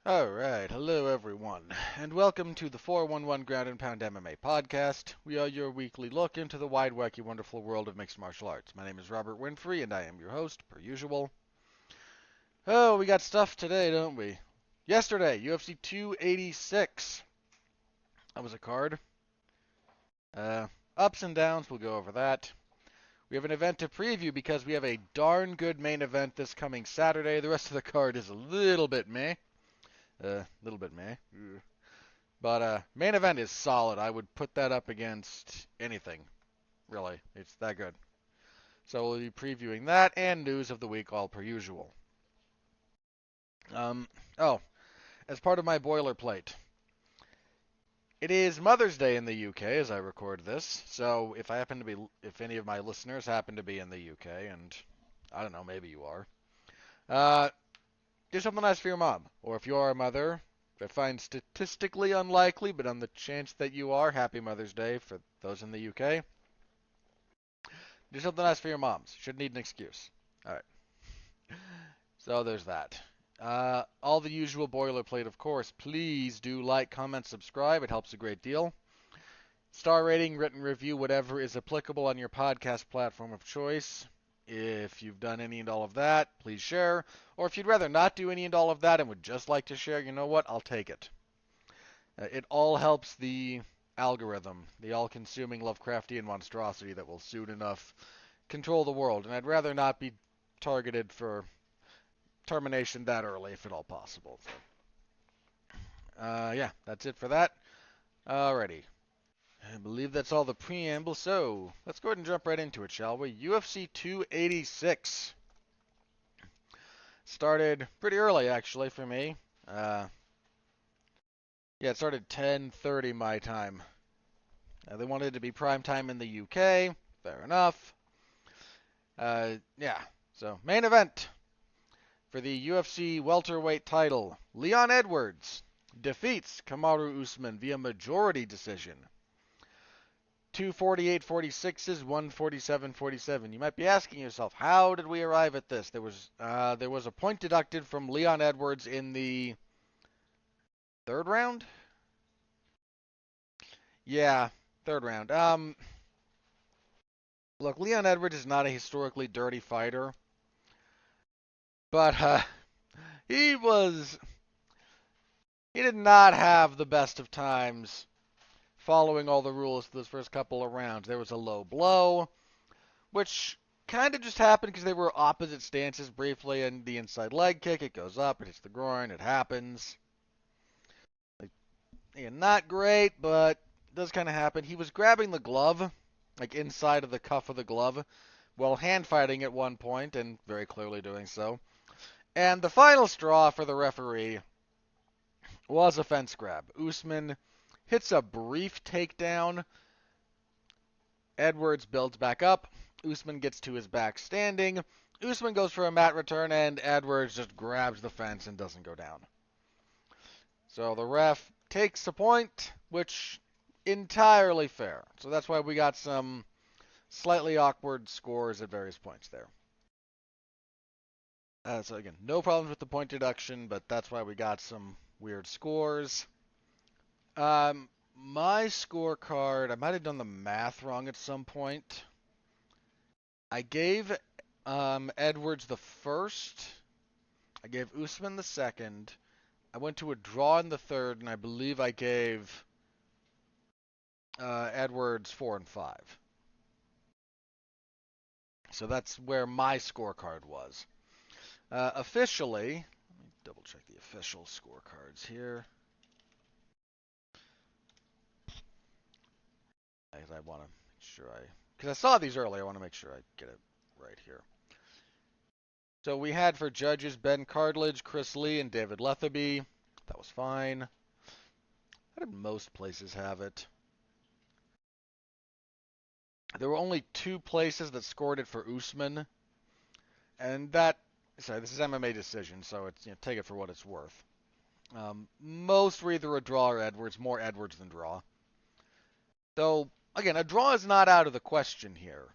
Alright, hello everyone, and welcome to the 411 Ground and Pound MMA podcast. We are your weekly look into the wide, wacky, wonderful world of mixed martial arts. My name is Robert Winfree, and I am your host, per usual. Oh, we got stuff today, don't we? Yesterday, UFC 286. That was a card. Uh, Ups and downs, we'll go over that. We have an event to preview because we have a darn good main event this coming Saturday. The rest of the card is a little bit meh. Little bit meh. But main event is solid. I would put that up against anything, really. It's that good. So we'll be previewing that and news of the week, all per usual. Um, oh, as part of my boilerplate, it is Mother's Day in the UK as I record this. So if any of my listeners happen to be in the UK, and I don't know, maybe you are, uh, do something nice for your mom. Or if you are a mother, I find statistically unlikely, but on the chance that you are, happy Mother's Day for those in the UK. Do something nice for your moms. Should need an excuse. All right. So there's that. All the usual boilerplate, of course. Please do like, comment, subscribe. It helps a great deal. Star rating, written review, whatever is applicable on your podcast platform of choice. If you've done any and all of that, please share. Or if you'd rather not do any and all of that and would just like to share, you know what? I'll take it. It all helps the algorithm, the all-consuming Lovecraftian monstrosity that will soon enough control the world. And I'd rather not be targeted for termination that early, if at all possible. So, yeah, that's it for that. Alrighty. I believe that's all the preamble, so let's go ahead and jump right into it, shall we? UFC 286. Started pretty early, actually, for me. Yeah, it started 10:30 my time. They wanted it to be prime time in the UK. Fair enough. Yeah, so main event for the UFC welterweight title. Leon Edwards defeats Kamaru Usman via majority decision. 248-46 147-47. You might be asking yourself, how did we arrive at this? There was a point deducted from Leon Edwards in the third round. Yeah, third round. Look, Leon Edwards is not a historically dirty fighter, but he was he did not have the best of times following all the rules for those first couple of rounds. There was a low blow, which kind of just happened because they were opposite stances briefly, and the inside leg kick, it goes up, it hits the groin, it happens. Like, yeah, not great, but it does kind of happen. He was grabbing the glove, like inside of the cuff of the glove, while hand fighting at one point, and very clearly doing so. And the final straw for the referee was a fence grab. Usman hits a brief takedown. Edwards builds back up. Usman gets to his back standing. Usman goes for a mat return, and Edwards just grabs the fence and doesn't go down. So the ref takes a point, which entirely fair. So that's why we got some slightly awkward scores at various points there. So again, no problems with the point deduction, but that's why we got some weird scores. My scorecard, I might have done the math wrong at some point. I gave Edwards the first. I gave Usman the second. I went to a draw in the third, and I believe I gave Edwards 4 and 5. So that's where my scorecard was. Officially, let me double check the official scorecards here. I want to make sure because I saw these earlier, I want to make sure I get it right here. So we had for judges Ben Cartledge, Chris Lee, and David Lethaby. That was fine. How did most places have it? There were only 2 places that scored it for Usman, and this is MMA decision, so it's take it for what it's worth. Most were either a draw or Edwards, more Edwards than draw. Though, again, a draw is not out of the question here.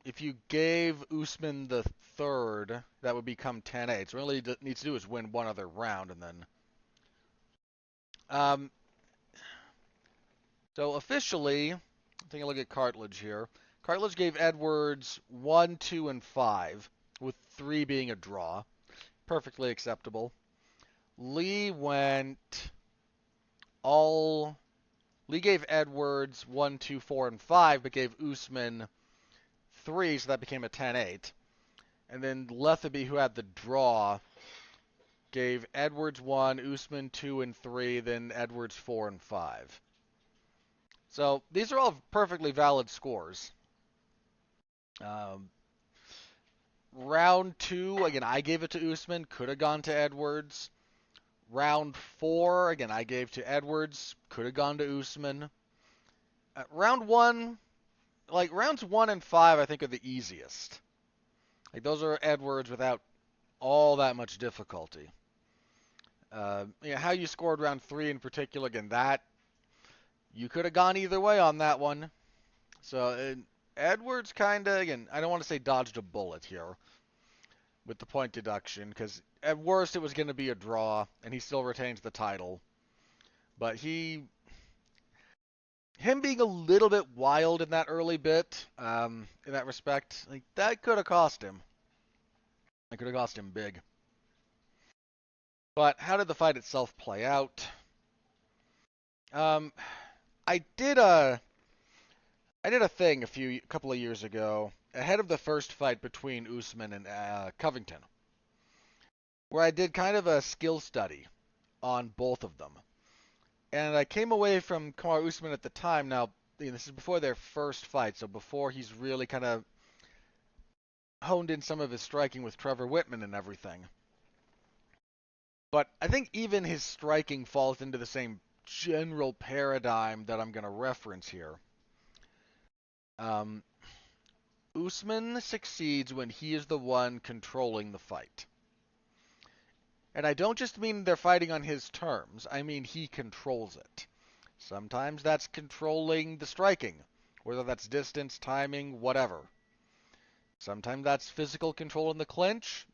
if you gave Usman the third, that would become 10-8. So all he needs to do is win one other round, and then. Um, so officially, taking a look at Cartilage here. Cartilage gave Edwards 1, 2, and 5, with 3 being a draw. Perfectly acceptable. Lee went all. Lee gave Edwards 1, 2, 4, and 5, but gave Usman 3, so that became a 10-8. And then Letheby, who had the draw, gave Edwards 1, Usman 2 and 3, then Edwards 4 and 5. So these are all perfectly valid scores. Round 2, again, I gave it to Usman, could have gone to Edwards. Round 4, again, I gave to Edwards, could have gone to Usman. Round 1, like rounds 1 and 5, I think are the easiest. Like those are Edwards without all that much difficulty. How you scored round 3 in particular, again, that you could have gone either way on that one. So Edwards kind of, again, I don't want to say dodged a bullet here with the point deduction, because at worst it was going to be a draw, and he still retains the title. But him being a little bit wild in that early bit, in that respect, like that could have cost him. It could have cost him big. But how did the fight itself play out? I did a thing a couple of years ago ahead of the first fight between Usman and Covington, where I did kind of a skill study on both of them, and I came away from Kamaru Usman at the time. Now, this is before their first fight, so before he's really kind of honed in some of his striking with Trevor Whitman and everything. But I think even his striking falls into the same general paradigm that I'm going to reference here. Usman succeeds when he is the one controlling the fight. And I don't just mean they're fighting on his terms, I mean he controls it. Sometimes that's controlling the striking, whether that's distance, timing, whatever. Sometimes that's physical control in the clinch.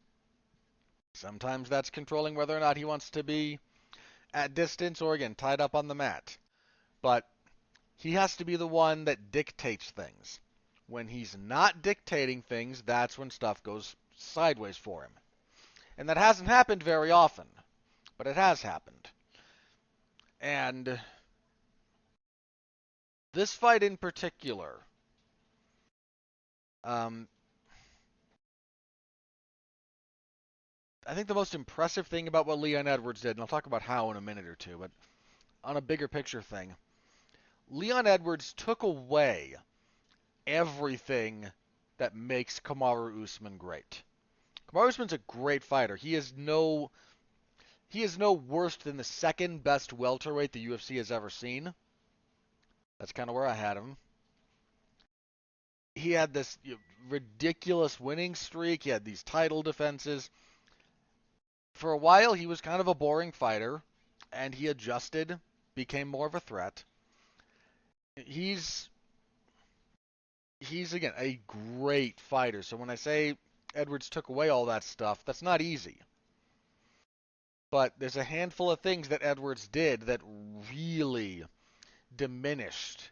Sometimes that's controlling whether or not he wants to be at distance or, again, tied up on the mat. But he has to be the one that dictates things. When he's not dictating things, that's when stuff goes sideways for him. And that hasn't happened very often, but it has happened. And this fight in particular, I think the most impressive thing about what Leon Edwards did, and I'll talk about how in a minute or two, but on a bigger picture thing, Leon Edwards took away everything that makes Kamaru Usman great. Kamaru Usman's a great fighter. He is no worse than the second best welterweight the UFC has ever seen. That's kind of where I had him. He had this ridiculous winning streak. He had these title defenses. For a while, he was kind of a boring fighter, and he adjusted, became more of a threat. He's again a great fighter. So when I say Edwards took away all that stuff, that's not easy. But there's a handful of things that Edwards did that really diminished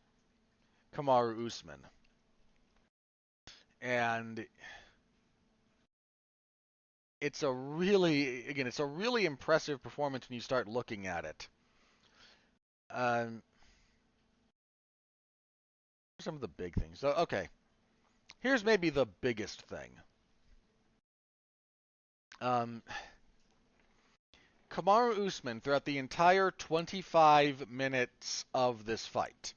Kamaru Usman. And it's a really impressive performance when you start looking at it. Some of the big things. So, okay. Here's maybe the biggest thing. Kamaru Usman, throughout the entire 25 minutes of this fight,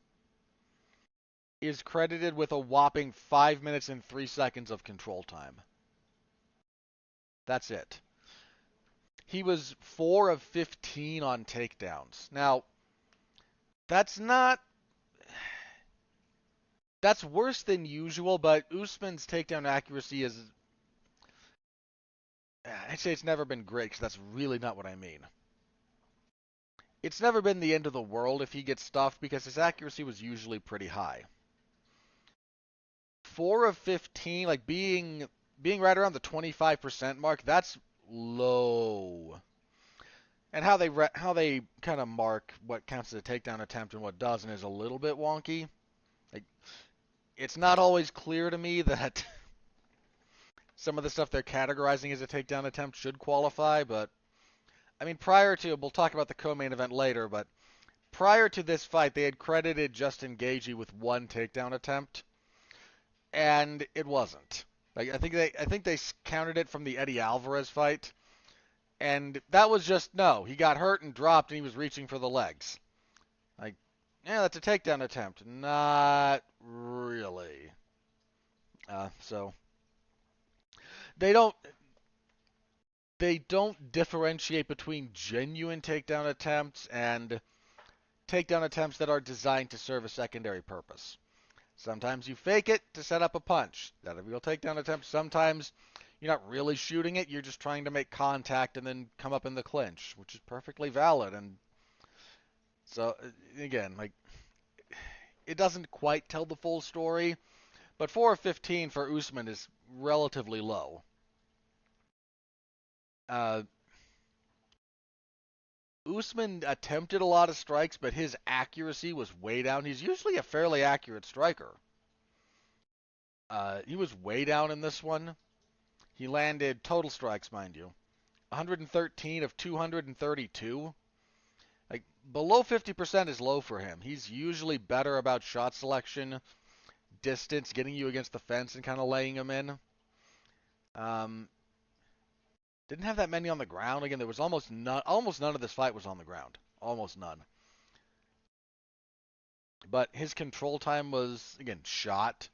is credited with a whopping 5 minutes and 3 seconds of control time. That's it. He was 4 of 15 on takedowns. Now, that's worse than usual, but Usman's takedown accuracy is, I'd say it's never been great, because that's really not what I mean. It's never been the end of the world if he gets stuffed, because his accuracy was usually pretty high. 4 of 15, like being right around the 25% mark, that's low. And how they kind of mark what counts as a takedown attempt and what doesn't is a little bit wonky. Like it's not always clear to me that some of the stuff they're categorizing as a takedown attempt should qualify, but I mean we'll talk about the co-main event later, but prior to this fight they had credited Justin Gaethje with one takedown attempt, and it wasn't. Like I think they counted it from the Eddie Alvarez fight, and that was just no. He got hurt and dropped, and he was reaching for the legs. Like, yeah, that's a takedown attempt. Not really. So they don't they don't differentiate between genuine takedown attempts and takedown attempts that are designed to serve a secondary purpose. Sometimes you fake it to set up a punch. That's a real takedown attempt. Sometimes you're not really shooting it. You're just trying to make contact and then come up in the clinch, which is perfectly valid. And so, again, like, it doesn't quite tell the full story, but 4 of 15 for Usman is relatively low. Uh, Usman attempted a lot of strikes, but his accuracy was way down. He's usually a fairly accurate striker. He was way down in this one. He landed total strikes, mind you, 113 of 232. Like below 50% is low for him. He's usually better about shot selection, distance, getting you against the fence, and kind of laying him in. Didn't have that many on the ground. Again, there was almost none. Almost none of this fight was on the ground. Almost none. But his control time was again shot.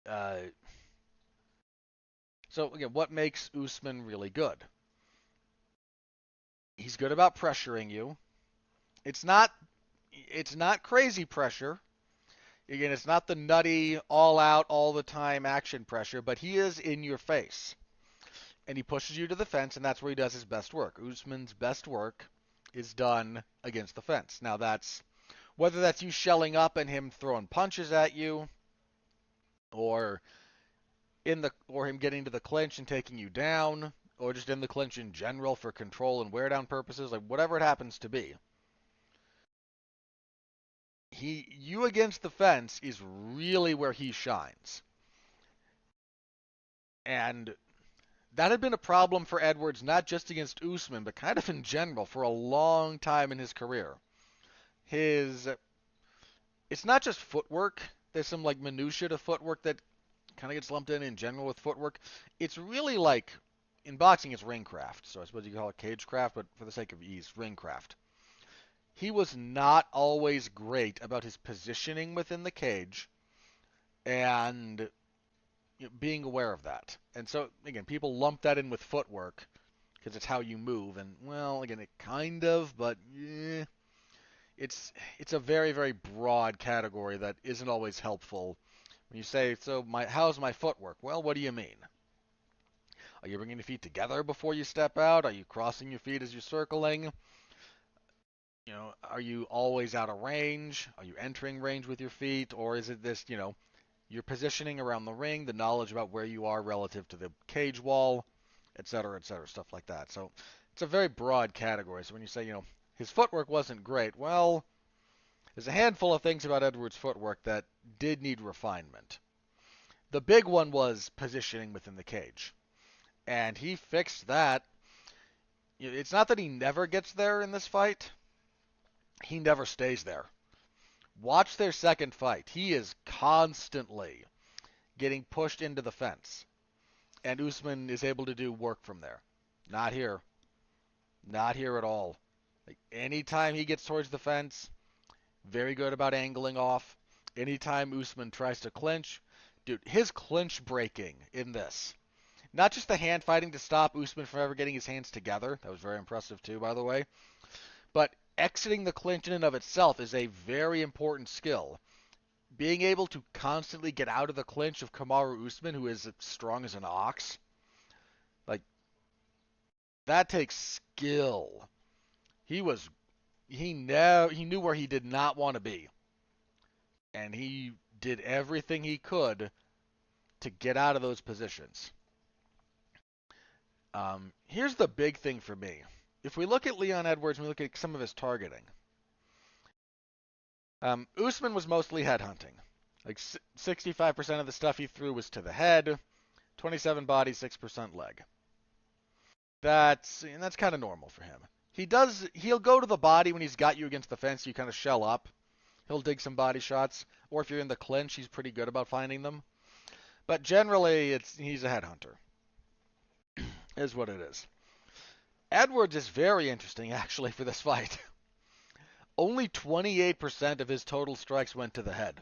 Uh, so again, what makes Usman really good? He's good about pressuring you. It's not crazy pressure. Again, it's not the nutty, all out, all the time action pressure, but he is in your face. And he pushes you to the fence, and that's where he does his best work. Usman's best work is done against the fence. Now whether that's you shelling up and him throwing punches at you, or or him getting to the clinch and taking you down, or just in the clinch in general for control and wear down purposes, like whatever it happens to be. You against the fence is really where he shines. And that had been a problem for Edwards, not just against Usman, but kind of in general for a long time in his career. It's not just footwork. There's some like minutia to footwork that kind of gets lumped in general with footwork. It's really like in boxing, it's ringcraft. So I suppose you could call it cagecraft, but for the sake of ease, ringcraft. He was not always great about his positioning within the cage and being aware of that. And so, again, people lump that in with footwork because it's how you move. And, well, again, it kind of, but it's a very, very broad category that isn't always helpful. When you say, so how's my footwork? Well, what do you mean? Are you bringing your feet together before you step out? Are you crossing your feet as you're circling? Are you always out of range? Are you entering range with your feet? Or is it this, your positioning around the ring, the knowledge about where you are relative to the cage wall, et cetera, stuff like that. So it's a very broad category. So when you say, his footwork wasn't great, well, there's a handful of things about Edwards' footwork that did need refinement. The big one was positioning within the cage. And he fixed that. It's not that he never gets there in this fight. He never stays there. Watch their second fight. He is constantly getting pushed into the fence. And Usman is able to do work from there. Not here. Not here at all. Like, anytime he gets towards the fence, very good about angling off. Anytime Usman tries to clinch, dude, his clinch breaking in this. Not just the hand fighting to stop Usman from ever getting his hands together. That was very impressive too, by the way. But exiting the clinch in and of itself is a very important skill. Being able to constantly get out of the clinch of Kamaru Usman, who is as strong as an ox, like, that takes skill. He knew where he did not want to be. And he did everything he could to get out of those positions. Here's the big thing for me. If we look at Leon Edwards and we look at some of his targeting, Usman was mostly headhunting. Like 65% of the stuff he threw was to the head, 27 body, 6% leg. That's kind of normal for him. He'll go to the body when he's got you against the fence, you kind of shell up. He'll dig some body shots, or if you're in the clinch, he's pretty good about finding them. But generally, he's a headhunter. Is what it is. Edwards is very interesting, actually, for this fight. Only 28% of his total strikes went to the head.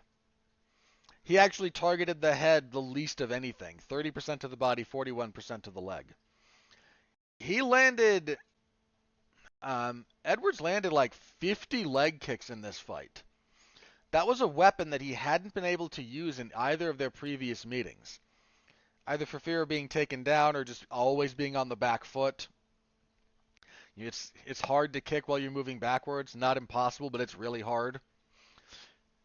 He actually targeted the head the least of anything. 30% to the body, 41% to the leg. Edwards landed like 50 leg kicks in this fight. That was a weapon that he hadn't been able to use in either of their previous meetings. Either for fear of being taken down or just always being on the back foot. It's hard to kick while you're moving backwards. Not impossible, but it's really hard.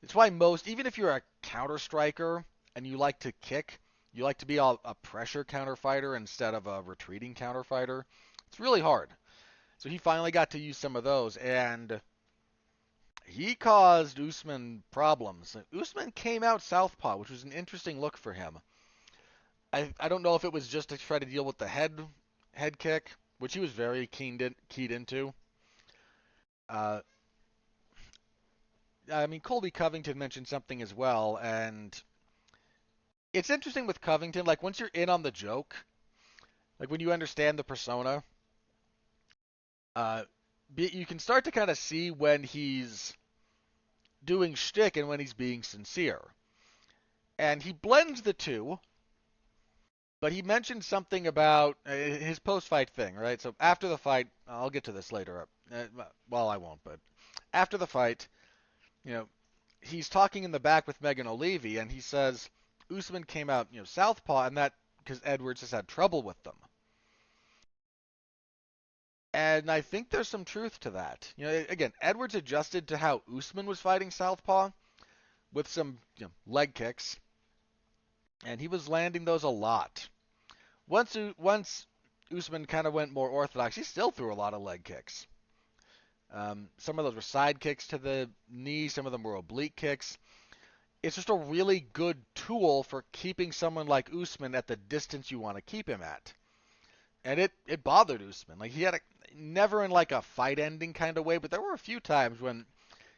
It's why even if you're a counter striker and you like to kick, you like to be a pressure counter fighter instead of a retreating counter fighter. It's really hard. So he finally got to use some of those, and he caused Usman problems. Usman came out southpaw, which was an interesting look for him. I don't know if it was just to try to deal with the head kick, which he was very keyed into. Colby Covington mentioned something as well, and it's interesting with Covington, like once you're in on the joke, like when you understand the persona, you can start to kind of see when he's doing shtick and when he's being sincere. And he blends the two, but he mentioned something about his post-fight thing, right? So after the fight, I'll get to this later. Well, I won't, but after the fight, he's talking in the back with Megan O'Leary, and he says Usman came out, southpaw, and that because Edwards has had trouble with them. And I think there's some truth to that. Again, Edwards adjusted to how Usman was fighting southpaw with some leg kicks, and he was landing those a lot. Once Usman kind of went more orthodox, he still threw a lot of leg kicks. Some of those were side kicks to the knee, some of them were oblique kicks. It's just a really good tool for keeping someone like Usman at the distance you want to keep him at. And it bothered Usman. Like he had never in like a fight-ending kind of way, but there were a few times when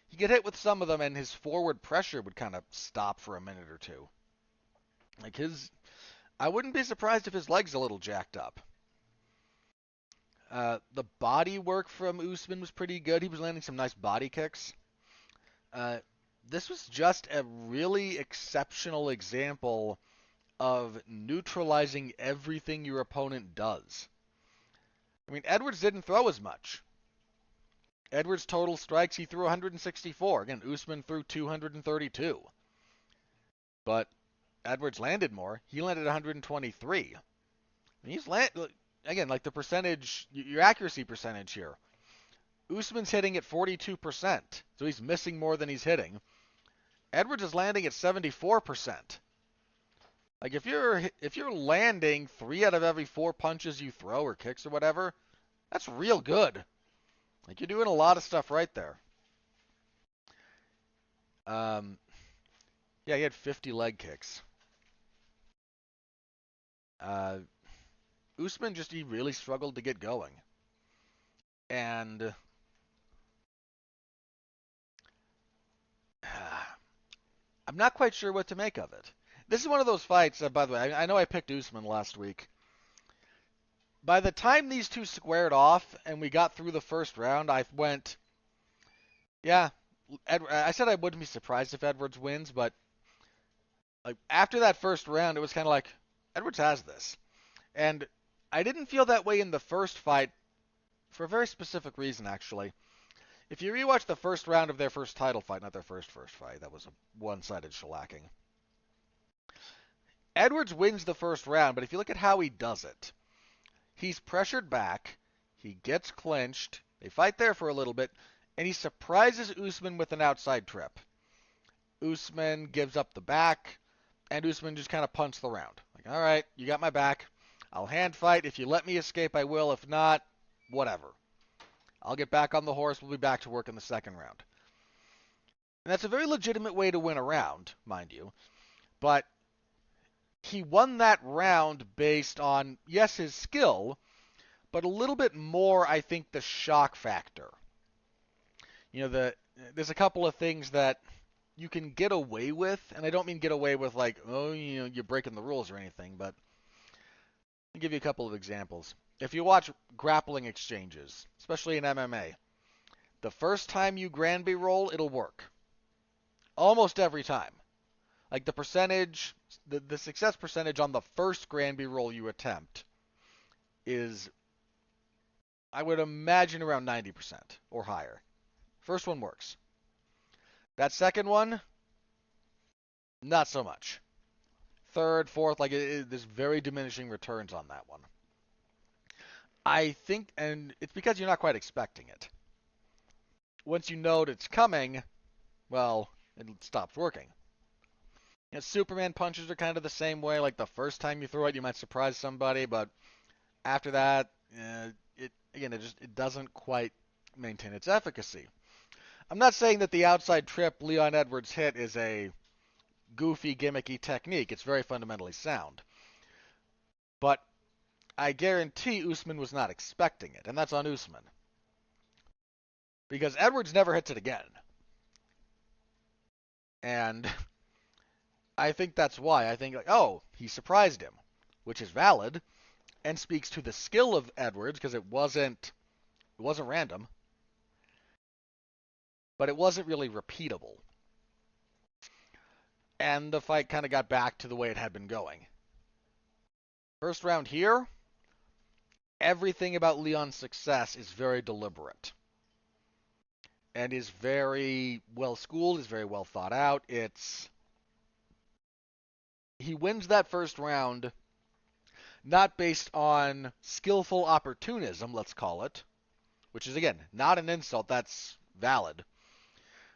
he get hit with some of them and his forward pressure would kind of stop for a minute or two. Like I wouldn't be surprised if his leg's a little jacked up. The body work from Usman was pretty good. He was landing some nice body kicks. This was just a really exceptional example of neutralizing everything your opponent does. Edwards didn't throw as much. Edwards' total strikes, he threw 164. Again, Usman threw 232. But Edwards landed more. He landed 123. Again, like the percentage, your accuracy percentage here. Usman's hitting at 42%, so he's missing more than he's hitting. Edwards is landing at 74%. Like if you're landing 3 out of every 4 punches you throw or kicks or whatever, that's real good. Like you're doing a lot of stuff right there. Yeah, he had 50 leg kicks. Usman he really struggled to get going. And I'm not quite sure what to make of it. This is one of those fights, by the way, I know I picked Usman last week. By the time these two squared off and we got through the first round, I went, yeah, I said I wouldn't be surprised if Edwards wins, but like after that first round, it was kind of like, Edwards has this. And I didn't feel that way in the first fight for a very specific reason, actually. If you rewatch the first round of their first title fight, not their first fight, that was a one-sided shellacking. Edwards wins the first round, but if you look at how he does it, he's pressured back, he gets clinched, they fight there for a little bit, and he surprises Usman with an outside trip. Usman gives up the back, and Usman just kind of punts the round. Like, all right, you got my back. I'll hand fight. If you let me escape, I will. If not, whatever. I'll get back on the horse. We'll be back to work in the second round. And that's a very legitimate way to win a round, mind you. But he won that round based on, yes, his skill, but a little bit more, I think, the shock factor. There's a couple of things that you can get away with, and I don't mean get away with like, oh, you're breaking the rules or anything, but I'll give you a couple of examples. If you watch grappling exchanges, especially in MMA, the first time you Granby roll, it'll work. Almost every time. Like the percentage, the success percentage on the first Granby roll you attempt is, I would imagine, around 90% or higher. First one works. That second one, not so much. Third, fourth, there's very diminishing returns on that one. I think, and it's because you're not quite expecting it. Once you know it's coming, well, it stops working. Superman punches are kind of the same way. Like the first time you throw it, you might surprise somebody, but after that, it doesn't quite maintain its efficacy. I'm not saying that the outside trip Leon Edwards hit is a goofy, gimmicky technique. It's very fundamentally sound. But I guarantee Usman was not expecting it, and that's on Usman. Because Edwards never hits it again. And I think that's why. I think, he surprised him, which is valid, and speaks to the skill of Edwards, because it wasn't random, but it wasn't really repeatable. And the fight kind of got back to the way it had been going. First round here, everything about Leon's success is very deliberate. And is very well schooled, is very well thought out. He wins that first round not based on skillful opportunism, let's call it, which is, again, not an insult, that's valid,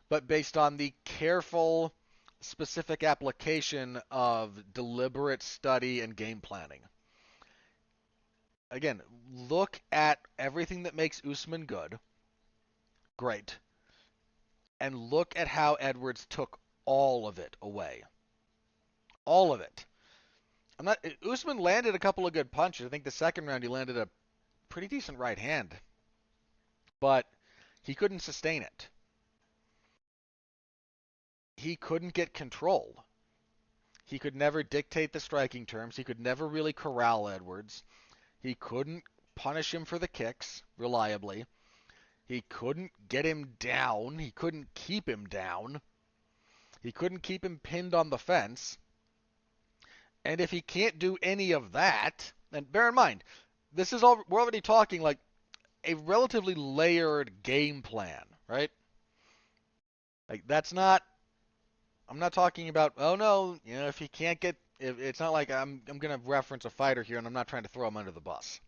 but based on the careful, specific application of deliberate study and game planning. Again, look at everything that makes Usman good. Great. And look at how Edwards took all of it away. All of it. Usman landed a couple of good punches. I think the second round he landed a pretty decent right hand. But he couldn't sustain it. He couldn't get control. He could never dictate the striking terms. He could never really corral Edwards. He couldn't punish him for the kicks reliably. He couldn't get him down. He couldn't keep him down. He couldn't keep him pinned on the fence. And if he can't do any of that, and bear in mind, we're already talking like a relatively layered game plan, right? Like I'm not talking about, oh no, if he can't get, it's not like I'm going to reference a fighter here and I'm not trying to throw him under the bus.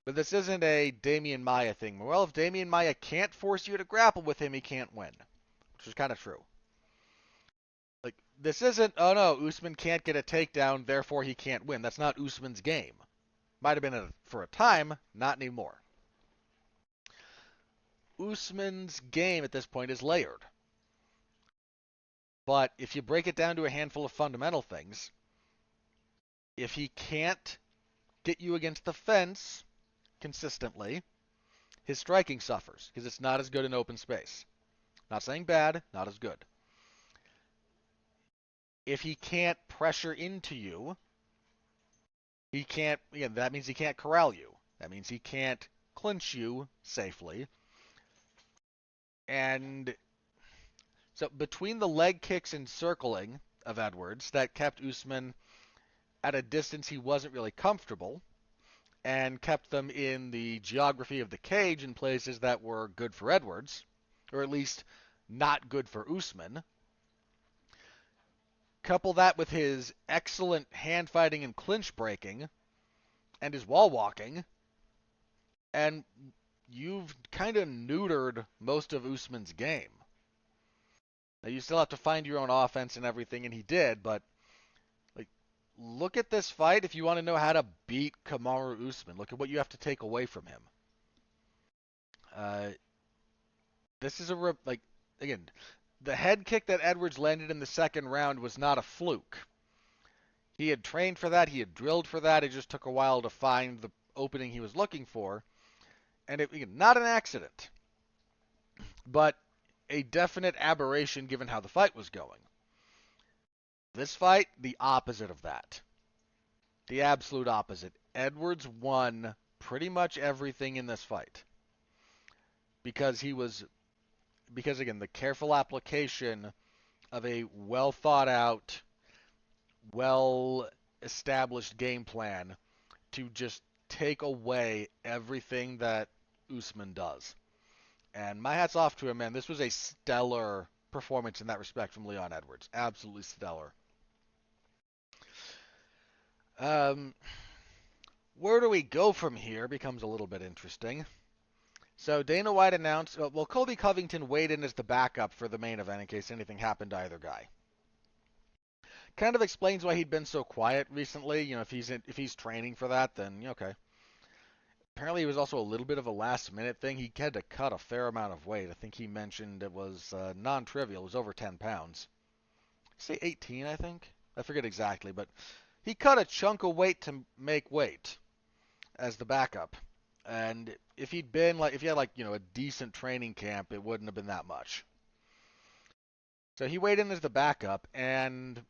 But this isn't a Damian Maia thing. Well, if Damian Maia can't force you to grapple with him, he can't win, which is kind of true. Like, this isn't, oh no, Usman can't get a takedown, therefore he can't win. That's not Usman's game. Might have been for a time, not anymore. Usman's game at this point is layered. But if you break it down to a handful of fundamental things, if he can't get you against the fence consistently, his striking suffers because it's not as good in open space. Not saying bad, not as good. If he can't pressure into you, that means he can't corral you. That means he can't clinch you safely. And so between the leg kicks and circling of Edwards that kept Usman at a distance he wasn't really comfortable and kept them in the geography of the cage in places that were good for Edwards, or at least not good for Usman. Couple that with his excellent hand fighting and clinch breaking and his wall walking, and you've kind of neutered most of Usman's game. Now you still have to find your own offense and everything, and he did, but like, look at this fight if you want to know how to beat Kamaru Usman. Look at what you have to take away from him. Uh, this is like, again, the head kick that Edwards landed in the second round was not a fluke. He had trained for that. He had drilled for that. It just took a while to find the opening he was looking for. And again, not an accident, but a definite aberration given how the fight was going. This fight, the opposite of that. The absolute opposite. Edwards won pretty much everything in this fight. Because again, the careful application of a well thought out, well established game plan to just take away everything that Usman does. And my hat's off to him, man. This was a stellar performance in that respect from Leon Edwards. Absolutely stellar. Where do we go from here becomes a little bit interesting. So Dana White announced, well, Colby Covington weighed in as the backup for the main event in case anything happened to either guy. Kind of explains why he'd been so quiet recently. You know, if he's training for that, then okay. Apparently, it was also a little bit of a last-minute thing. He had to cut a fair amount of weight. I think he mentioned it was non-trivial. It was over 10 pounds. Say 18, I think. I forget exactly, but he cut a chunk of weight to make weight as the backup. And if he had a decent training camp, it wouldn't have been that much. So he weighed in as the backup, and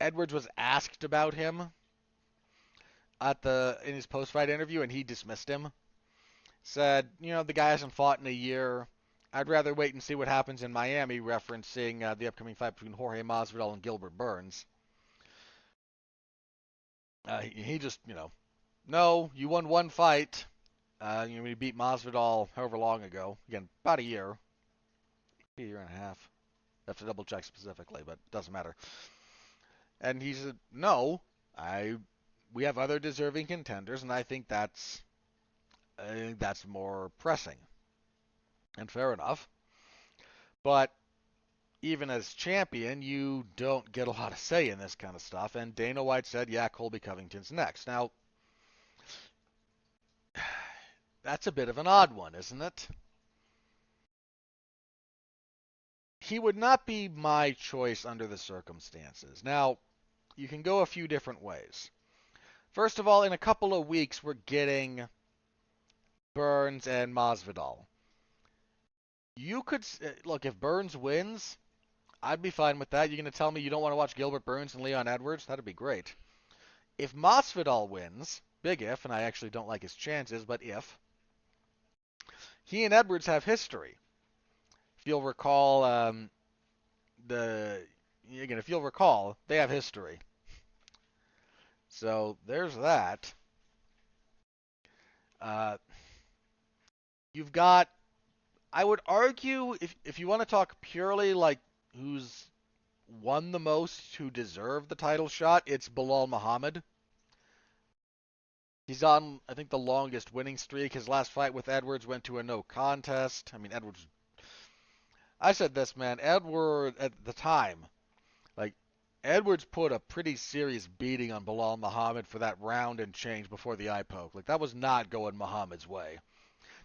Edwards was asked about him in his post-fight interview, and he dismissed him. Said, the guy hasn't fought in a year. I'd rather wait and see what happens in Miami, referencing the upcoming fight between Jorge Masvidal and Gilbert Burns. He just, no, you won one fight. You beat Masvidal however long ago. Again, about a year and a half. I have to double check specifically, but it doesn't matter. And he said, no, we have other deserving contenders, and I think that's more pressing. And fair enough. But even as champion, you don't get a lot of say in this kind of stuff. And Dana White said, yeah, Colby Covington's next. Now, that's a bit of an odd one, isn't it? He would not be my choice under the circumstances. Now, you can go a few different ways. First of all, in a couple of weeks, we're getting Burns and Masvidal. You could look, if Burns wins, I'd be fine with that. You're going to tell me you don't want to watch Gilbert Burns and Leon Edwards? That'd be great. If Masvidal wins, big if, and I actually don't like his chances, but if, he and Edwards have history. If you'll recall, if you'll recall, they have history. So there's that. You've got, I would argue, if you want to talk purely like who's won the most, who deserved the title shot, it's Bilal Muhammad. He's on, I think, the longest winning streak. His last fight with Edwards went to a no contest. I mean, I said this, man, Edward, at the time, Edwards put a pretty serious beating on Bilal Muhammad for that round and change before the eye poke. That was not going Muhammad's way.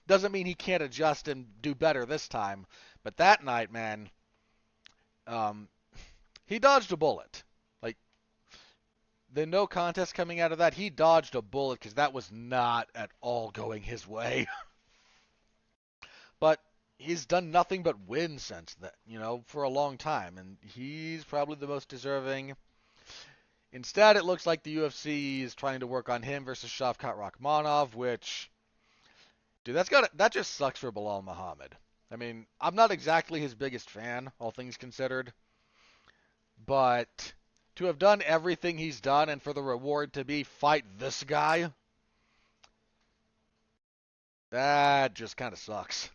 Doesn't mean he can't adjust and do better this time, but that night, man, he dodged a bullet. The no contest coming out of that, he dodged a bullet because that was not at all going his way. But he's done nothing but win since then, for a long time, and he's probably the most deserving. Instead, it looks like the UFC is trying to work on him versus Shavkat Rakhmonov, which, dude, that just sucks for Bilal Muhammad. I mean, I'm not exactly his biggest fan, all things considered, but to have done everything he's done and for the reward to be fight this guy, that just kind of sucks.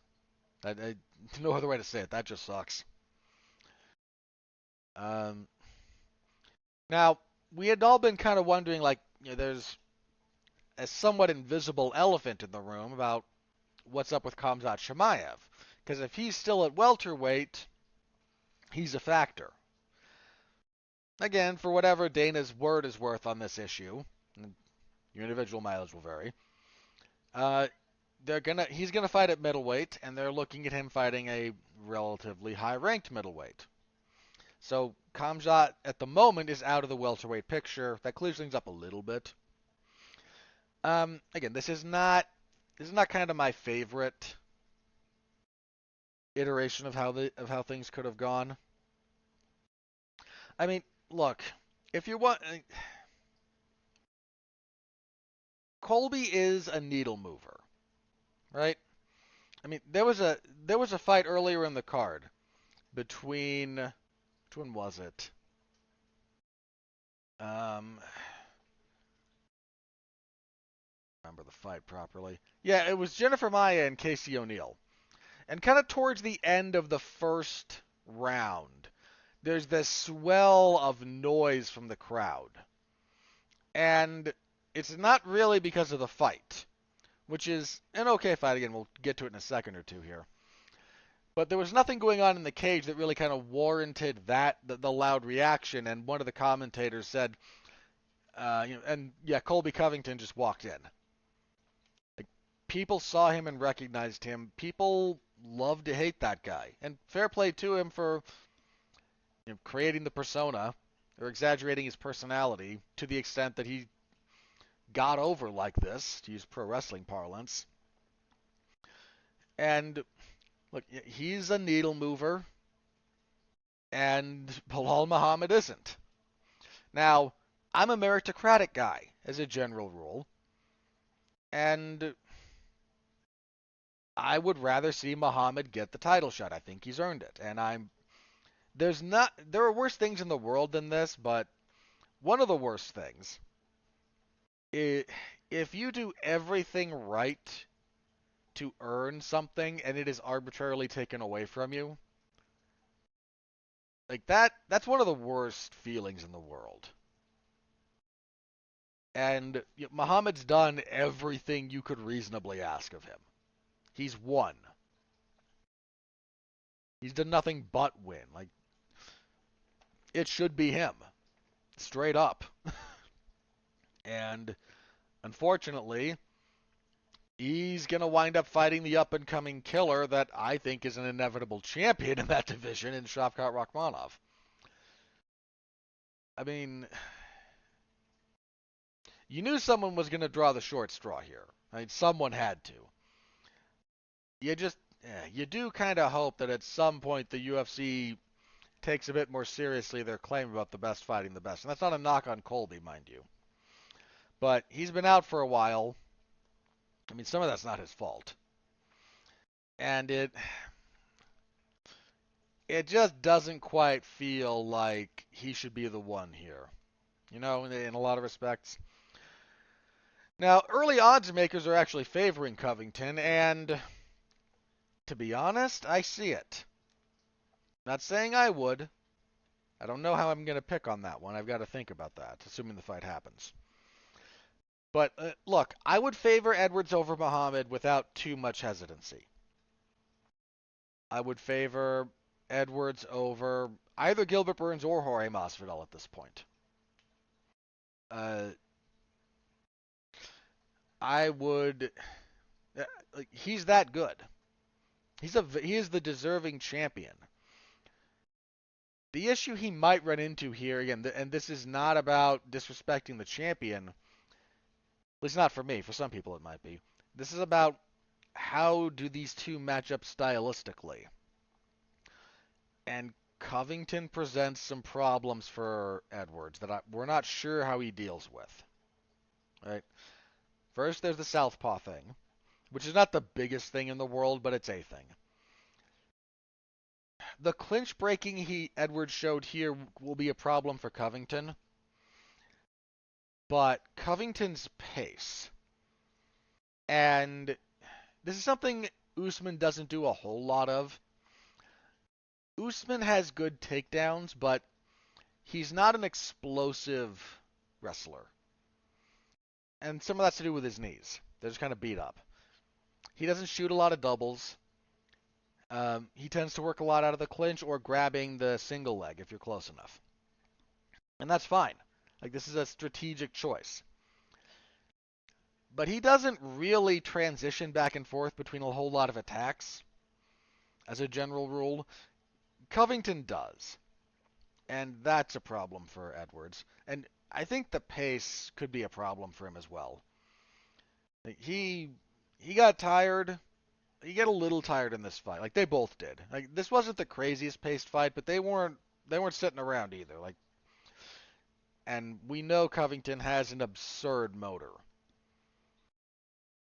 No other way to say it. That just sucks. Now, we had all been kind of wondering, there's a somewhat invisible elephant in the room about what's up with Khamzat Chimaev. Because if he's still at welterweight, he's a factor. Again, for whatever Dana's word is worth on this issue, your individual mileage will vary. Uh, he's gonna fight at middleweight, and they're looking at him fighting a relatively high-ranked middleweight. So Khamzat at the moment is out of the welterweight picture. That clears things up a little bit. Again, this is not kind of my favorite iteration of how things could have gone. I mean, look, if you want, Colby is a needle mover, right? I mean, there was a fight earlier in the card between which one was it? Remember the fight properly. Yeah, it was Jennifer Maia and Casey O'Neill. And kind of towards the end of the first round, there's this swell of noise from the crowd. And it's not really because of the fight, which is an okay fight. Again, we'll get to it in a second or two here. But there was nothing going on in the cage that really kind of warranted the loud reaction. And one of the commentators said, Colby Covington just walked in. Like, people saw him and recognized him. People love to hate that guy, and fair play to him for creating the persona or exaggerating his personality to the extent that he got over like this, to use pro wrestling parlance. And look, he's a needle mover, and Bilal Muhammad isn't. Now, I'm a meritocratic guy as a general rule, and I would rather see Muhammad get the title shot. I think he's earned it, and there are worse things in the world than this, but one of the worst things is if you do everything right to earn something and it is arbitrarily taken away from you. Like that's one of the worst feelings in the world. And Muhammad's done everything you could reasonably ask of him. He's won. He's done nothing but win. Like, it should be him. Straight up. And unfortunately, he's going to wind up fighting the up-and-coming killer that I think is an inevitable champion in that division in Shavkat Rakhmonov. I mean, you knew someone was going to draw the short straw here. I mean, someone had to. You do kind of hope that at some point the UFC takes a bit more seriously their claim about the best fighting the best. And that's not a knock on Colby, mind you. But he's been out for a while. I mean, some of that's not his fault. And it just doesn't quite feel like he should be the one here. In a lot of respects. Now, early odds makers are actually favoring Covington, and to be honest, I see it. Not saying I would. I don't know how I'm going to pick on that one. I've got to think about that, assuming the fight happens. But look, I would favor Edwards over Muhammad without too much hesitancy. I would favor Edwards over either Gilbert Burns or Jorge Masvidal at this point. I would. He's that good. He is the deserving champion. The issue he might run into here, again, and this is not about disrespecting the champion, at least not for me, for some people it might be. This is about how do these two match up stylistically. And Covington presents some problems for Edwards that we're not sure how he deals with. Right? First, there's the southpaw thing, which is not the biggest thing in the world, but it's a thing. The clinch breaking Edwards showed here will be a problem for Covington, but Covington's pace, and this is something Usman doesn't do a whole lot of. Usman has good takedowns, but he's not an explosive wrestler. And some of that's to do with his knees. They're just kind of beat up. He doesn't shoot a lot of doubles. He tends to work a lot out of the clinch or grabbing the single leg if you're close enough. And that's fine. Like, this is a strategic choice. But he doesn't really transition back and forth between a whole lot of attacks, as a general rule. Covington does. And that's a problem for Edwards. And I think the pace could be a problem for him as well. He got tired. He got a little tired in this fight. Like, they both did. Like, this wasn't the craziest paced fight, but they weren't sitting around either. Like, and we know Covington has an absurd motor.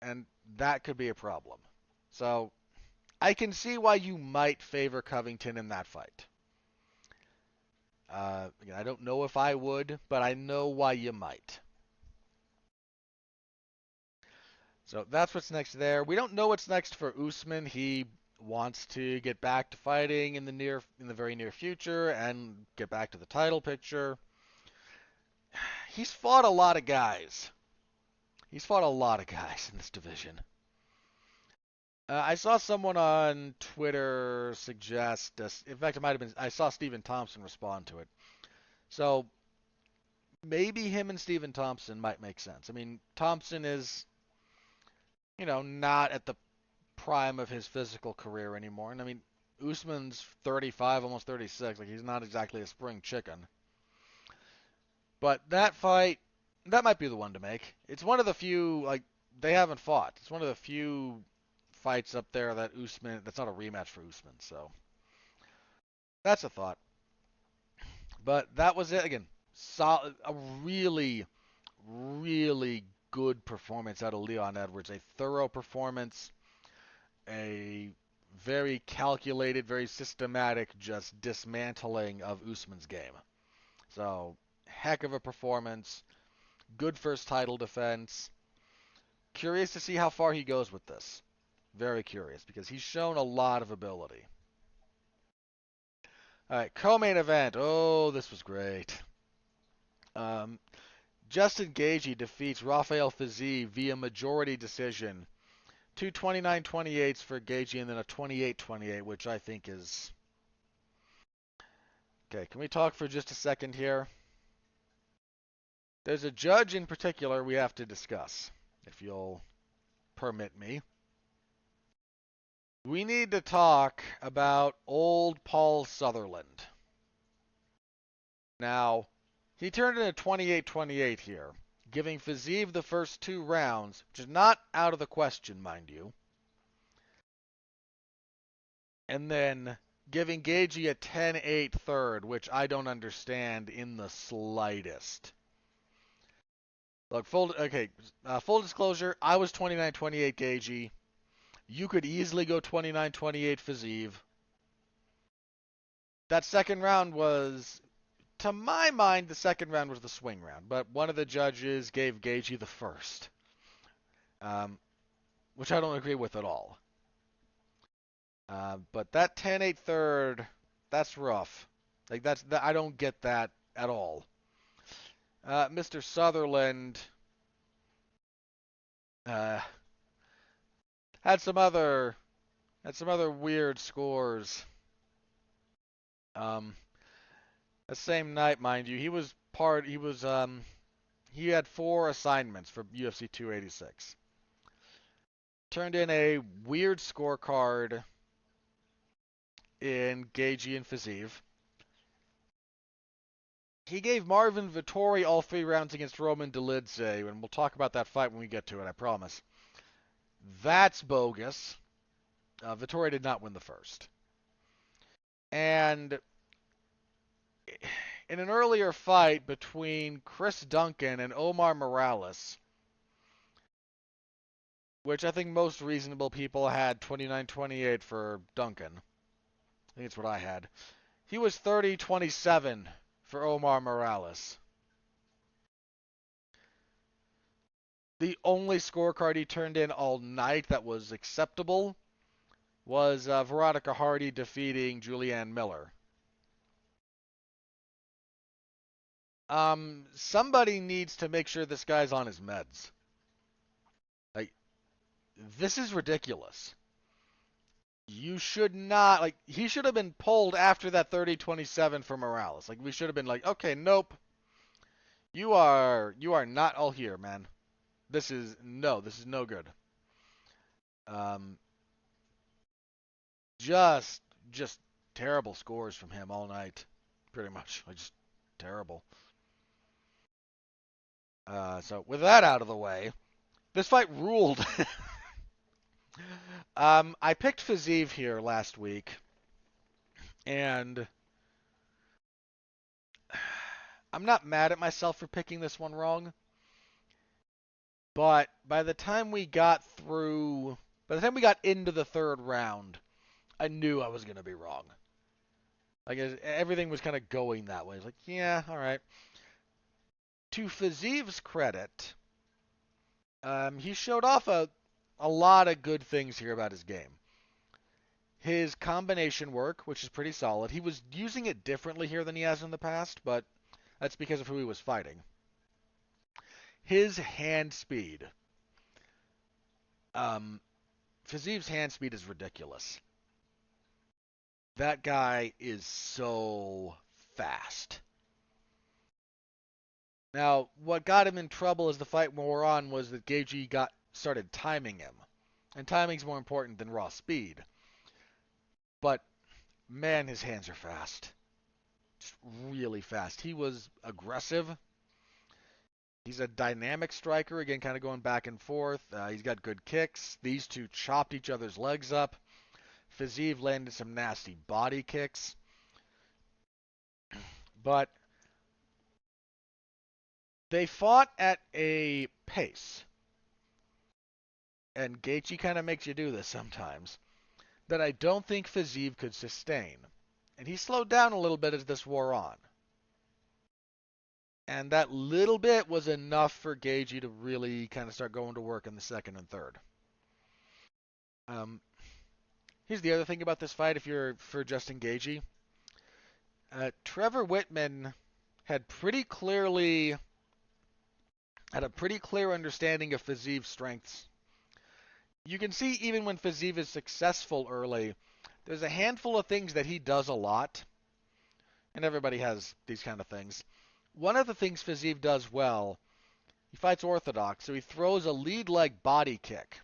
And that could be a problem. So, I can see why you might favor Covington in that fight. Again, I don't know if I would, but I know why you might. So that's what's next there. We don't know what's next for Usman. He wants to get back to fighting in the very near future and get back to the title picture. He's fought a lot of guys. He's fought a lot of guys in this division. I saw someone on Twitter suggest, in fact, it might have been, I saw Stephen Thompson respond to it. So maybe him and Stephen Thompson might make sense. I mean, Thompson is, not at the prime of his physical career anymore. And I mean, Usman's 35, almost 36. Like, he's not exactly a spring chicken. But that fight, that might be the one to make. It's one of the few, like, they haven't fought. It's one of the few fights up there that that's not a rematch for Usman. So that's a thought. But that was it again. A really, really good performance out of Leon Edwards. A thorough performance. A very calculated, very systematic, just dismantling of Usman's game. So, heck of a performance. Good first title defense. Curious to see how far he goes with this. Very curious, because he's shown a lot of ability. All right, co-main event. Oh, this was great. Justin Gaethje defeats Rafael Fiziev via majority decision. Two 29-28s for Gaethje and then a 28-28, which I think is... Okay, can we talk for just a second here? There's a judge in particular we have to discuss, if you'll permit me. We need to talk about old Paul Sutherland. Now, he turned in a 28-28 here, giving Fiziev the first 2 rounds, which is not out of the question, mind you. And then giving Gaethje a 10-8 third, which I don't understand in the slightest. Look, full disclosure, I was 29-28 Gaethje. You could easily go 29-28 Fiziev. That second round was, to my mind, the second round was the swing round, but one of the judges gave Gaethje the first, which I don't agree with at all. But that 10-8 third, that's rough. Like, I don't get that at all. Mr. Sutherland had some other weird scores. The same night, mind you, he had 4 assignments for UFC 286. Turned in a weird scorecard in Gaethje and Fiziev. He gave Marvin Vettori all 3 rounds against Roman Dolidze, and we'll talk about that fight when we get to it, I promise. That's bogus. Vettori did not win the first. And in an earlier fight between Chris Duncan and Omar Morales, which I think most reasonable people had 29-28 for Duncan. I think it's what I had. He was 30-27 for Omar Morales. The only scorecard he turned in all night that was acceptable was Veronica Hardy defeating Julianne Miller. Somebody needs to make sure this guy's on his meds. Like, this is ridiculous. You should not, like, he should have been pulled after that 30-27 for Morales. Like, we should have been like, okay, nope, you are not all here, man. This is no good. Um, just just terrible scores from him all night, pretty much. Like, just terrible. So with that out of the way, this fight ruled. I picked Fiziev here last week, and I'm not mad at myself for picking this one wrong. But by the time we got into the third round, I knew I was going to be wrong. Like, everything was kind of going that way. It's like, yeah, all right. To Fiziev's credit, he showed off a lot of good things here about his game. His combination work, which is pretty solid. He was using it differently here than he has in the past, but that's because of who he was fighting. His hand speed. Um, Fiziev's hand speed is ridiculous. That guy is so fast. Now, what got him in trouble as the fight wore on was that Gaethje started timing him. And timing's more important than raw speed. But man, his hands are fast. Just really fast. He was aggressive. He's a dynamic striker, again, kind of going back and forth. He's got good kicks. These two chopped each other's legs up. Fiziev landed some nasty body kicks. But they fought at a pace, and Gaethje kind of makes you do this sometimes, that I don't think Fiziev could sustain. And he slowed down a little bit as this wore on. And that little bit was enough for Gaethje to really kind of start going to work in the second and third. Um, Here's the other thing about this fight, if you're for Justin Gaethje. Trevor Whitman had a pretty clear understanding of Fiziev's strengths. You can see even when Fiziev is successful early, there's a handful of things that he does a lot, and everybody has these kind of things. One of the things Fiziev does well, he fights orthodox, so he throws a lead leg body kick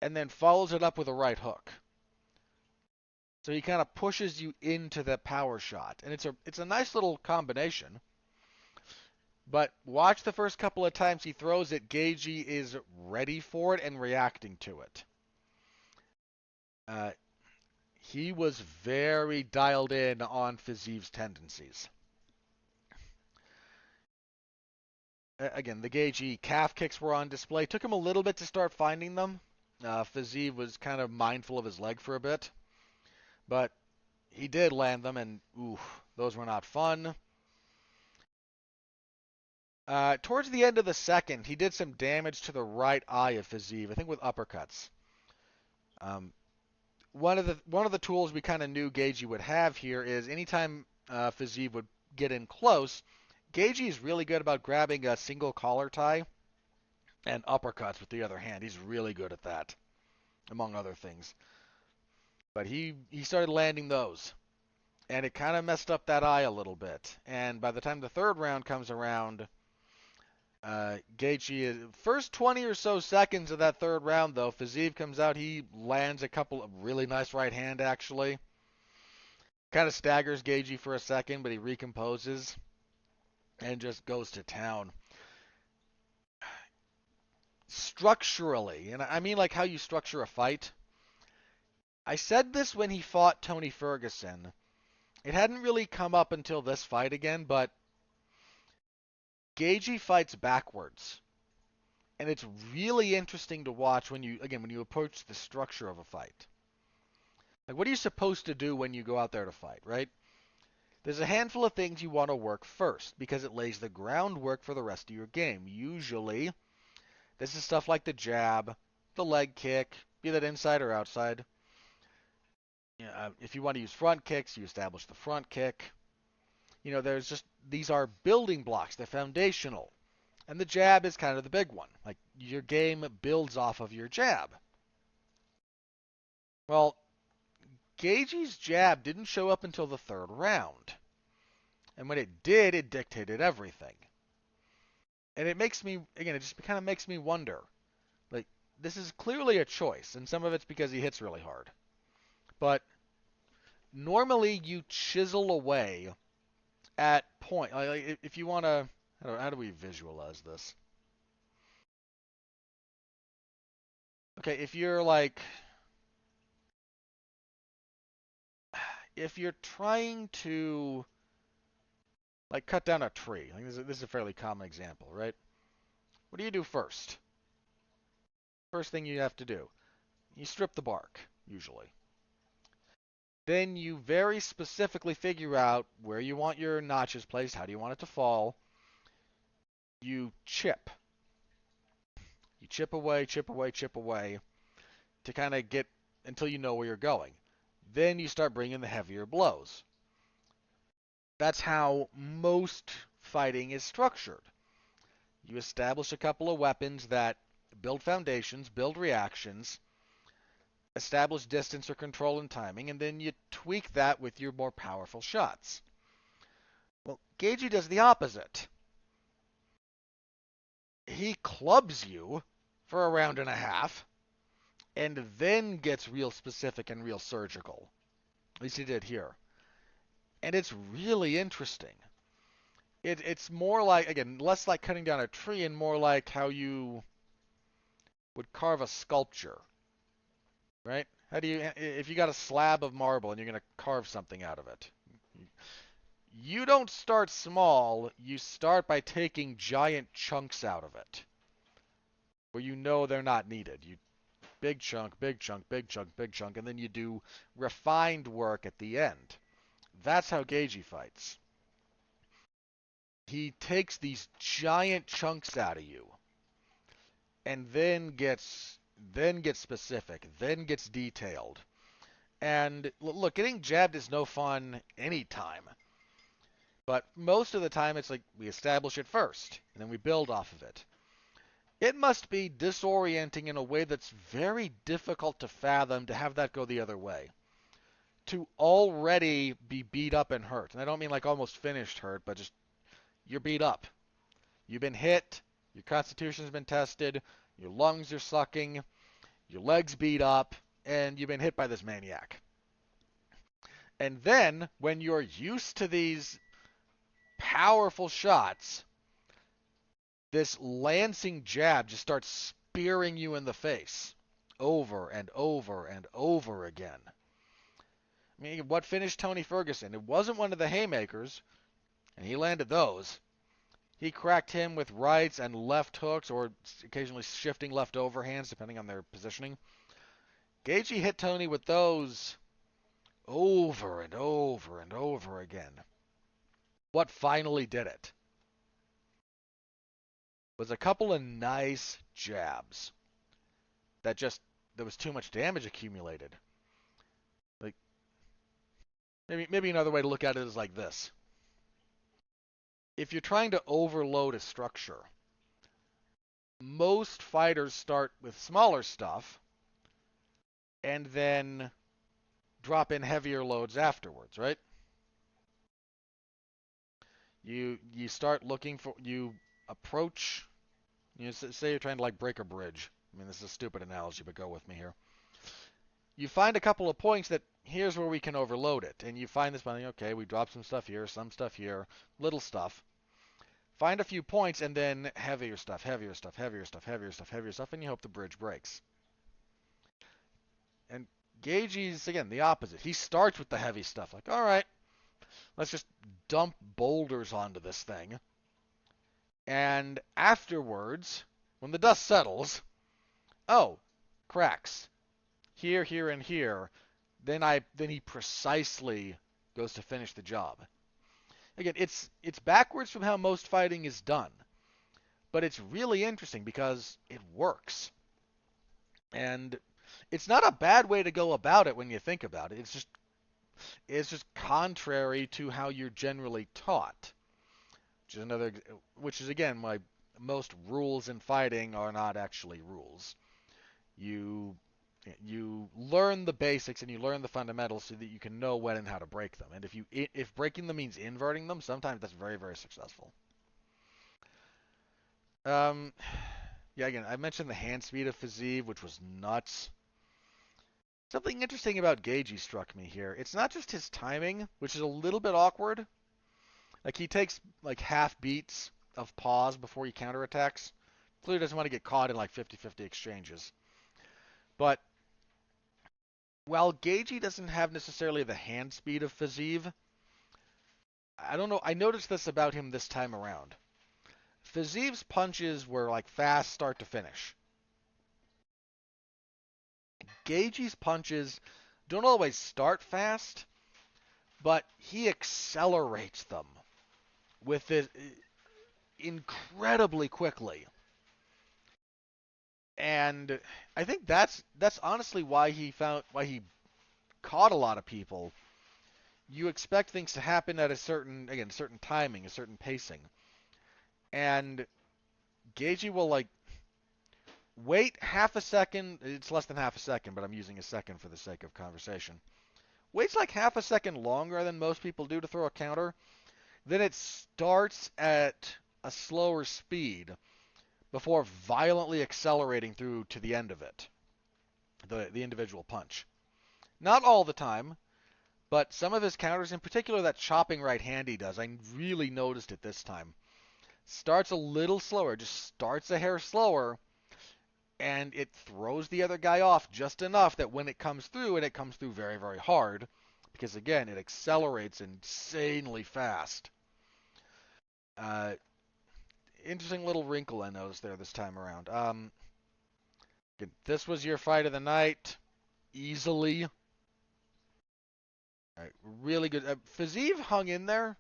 and then follows it up with a right hook. So he kind of pushes you into the power shot, and it's a nice little combination. But watch the first couple of times he throws it, Gaethje is ready for it and reacting to it. He was very dialed in on Fiziev's tendencies. Again, the Gaethje calf kicks were on display. Took him a little bit to start finding them. Fiziev was kind of mindful of his leg for a bit. But he did land them, and ooh, those were not fun. Towards the end of the second, he did some damage to the right eye of Fiziev, I think with uppercuts. One of the tools we kind of knew Gaethje would have here is anytime Fiziev would get in close, Gaethje is really good about grabbing a single collar tie and uppercuts with the other hand. He's really good at that, among other things. But he started landing those, and it kind of messed up that eye a little bit. And by the time the third round comes around, Gaethje, first 20 or so seconds of that third round, though, Fiziev comes out. He lands a couple of really nice right hand, actually. Kind of staggers Gaethje for a second, but he recomposes and just goes to town. Structurally, and I mean like how you structure a fight. I said this when he fought Tony Ferguson. It hadn't really come up until this fight again, but Gaethje fights backwards. And it's really interesting to watch when you approach the structure of a fight. Like, what are you supposed to do when you go out there to fight, right? There's a handful of things you want to work first because it lays the groundwork for the rest of your game. Usually, this is stuff like the jab, the leg kick, be that inside or outside. If you want to use front kicks, you establish the front kick. These are building blocks. They're foundational. And the jab is kind of the big one. Like, your game builds off of your jab. Well, Gage's jab didn't show up until the third round. And when it did, it dictated everything. And it makes me, again, it just kind of makes me wonder. Like, this is clearly a choice, and some of it's because he hits really hard. But normally you chisel away at point. Like if you want to, how do we visualize this? Okay, if you're trying to like cut down a tree, like this is a fairly common example, right? What do you do first? First thing you have to do, you strip the bark, usually. Then you very specifically figure out where you want your notches placed, how do you want it to fall. You chip. You chip away, chip away, chip away to kind of get until you know where you're going. Then you start bringing the heavier blows. That's how most fighting is structured. You establish a couple of weapons that build foundations, build reactions, establish distance or control and timing, and then you tweak that with your more powerful shots. Well, Gagey does the opposite. He clubs you for a round and a half, and then gets real specific and real surgical. At least he did here. And it's really interesting. It's more like, again, less like cutting down a tree and more like how you would carve a sculpture, right? How do you, if you got a slab of marble and you're going to carve something out of it, you don't start small. You start by taking giant chunks out of it where you know they're not needed. You big chunk, big chunk, big chunk, big chunk, and then you do refined work at the end. That's how Gagey fights. He takes these giant chunks out of you and then gets specific, then gets detailed. And look, getting jabbed is no fun anytime. But most of the time it's like we establish it first and then we build off of it. It must be disorienting in a way that's very difficult to fathom to have that go the other way. To already be beat up and hurt. And I don't mean like almost finished hurt, but just you're beat up. You've been hit, your constitution's been tested, your lungs are sucking, your legs beat up, and you've been hit by this maniac. And then, when you're used to these powerful shots, this lancing jab just starts spearing you in the face over and over and over again. I mean, what finished Tony Ferguson? It wasn't one of the haymakers, and he landed those. He cracked him with rights and left hooks, or occasionally shifting left overhands, depending on their positioning. Gaethje hit Tony with those over and over and over again. What finally did it was a couple of nice jabs there was too much damage accumulated. Like maybe another way to look at it is like this. If you're trying to overload a structure, most fighters start with smaller stuff and then drop in heavier loads afterwards, right? You start looking for you approach say you're trying to like break a bridge. I mean, this is a stupid analogy, but go with me here. You find a couple of points that here's where we can overload it, and you find this one. Okay, we drop some stuff here, little stuff. Find a few points, and then heavier stuff, heavier stuff, heavier stuff, heavier stuff, heavier stuff, and you hope the bridge breaks. And Gaethje's again the opposite. He starts with the heavy stuff, like all right, let's just dump boulders onto this thing. And afterwards, when the dust settles, oh, cracks. Here, here, and here. Then he precisely goes to finish the job. Again, it's backwards from how most fighting is done. But it's really interesting because it works. And it's not a bad way to go about it when you think about it. It's just contrary to how you're generally taught. Which is again why most rules in fighting are not actually rules. You You learn the basics and you learn the fundamentals so that you can know when and how to break them. And if breaking them means inverting them, sometimes that's very, very successful. Um, yeah, again, I mentioned the hand speed of Fiziev, which was nuts. Something interesting about Gagey struck me here. It's not just his timing, which is a little bit awkward. Like he takes like half beats of pause before he counterattacks. Clearly doesn't want to get caught in like 50-50 exchanges. But while Gagey doesn't have necessarily the hand speed of Fiziev, I don't know. I noticed this about him this time around. Fiziev's punches were like fast start to finish. Gagey's punches don't always start fast, but he accelerates them with it incredibly quickly. And I think that's honestly why he caught a lot of people. You expect things to happen at a certain timing, a certain pacing. And Gagey will like wait half a second. It's less than half a second, but I'm using a second for the sake of conversation. Waits like half a second longer than most people do to throw a counter. Then it starts at a slower speed before violently accelerating through to the end of it, the individual punch. Not all the time, but some of his counters, in particular that chopping right hand he does, I really noticed it this time. Starts a little slower, just starts a hair slower, and it throws the other guy off just enough that when it comes through, and it comes through very, very hard, because again, it accelerates insanely fast. Uh, Interesting little wrinkle I noticed there this time around. This was your fight of the night, easily. All right, really good. Fiziev hung in there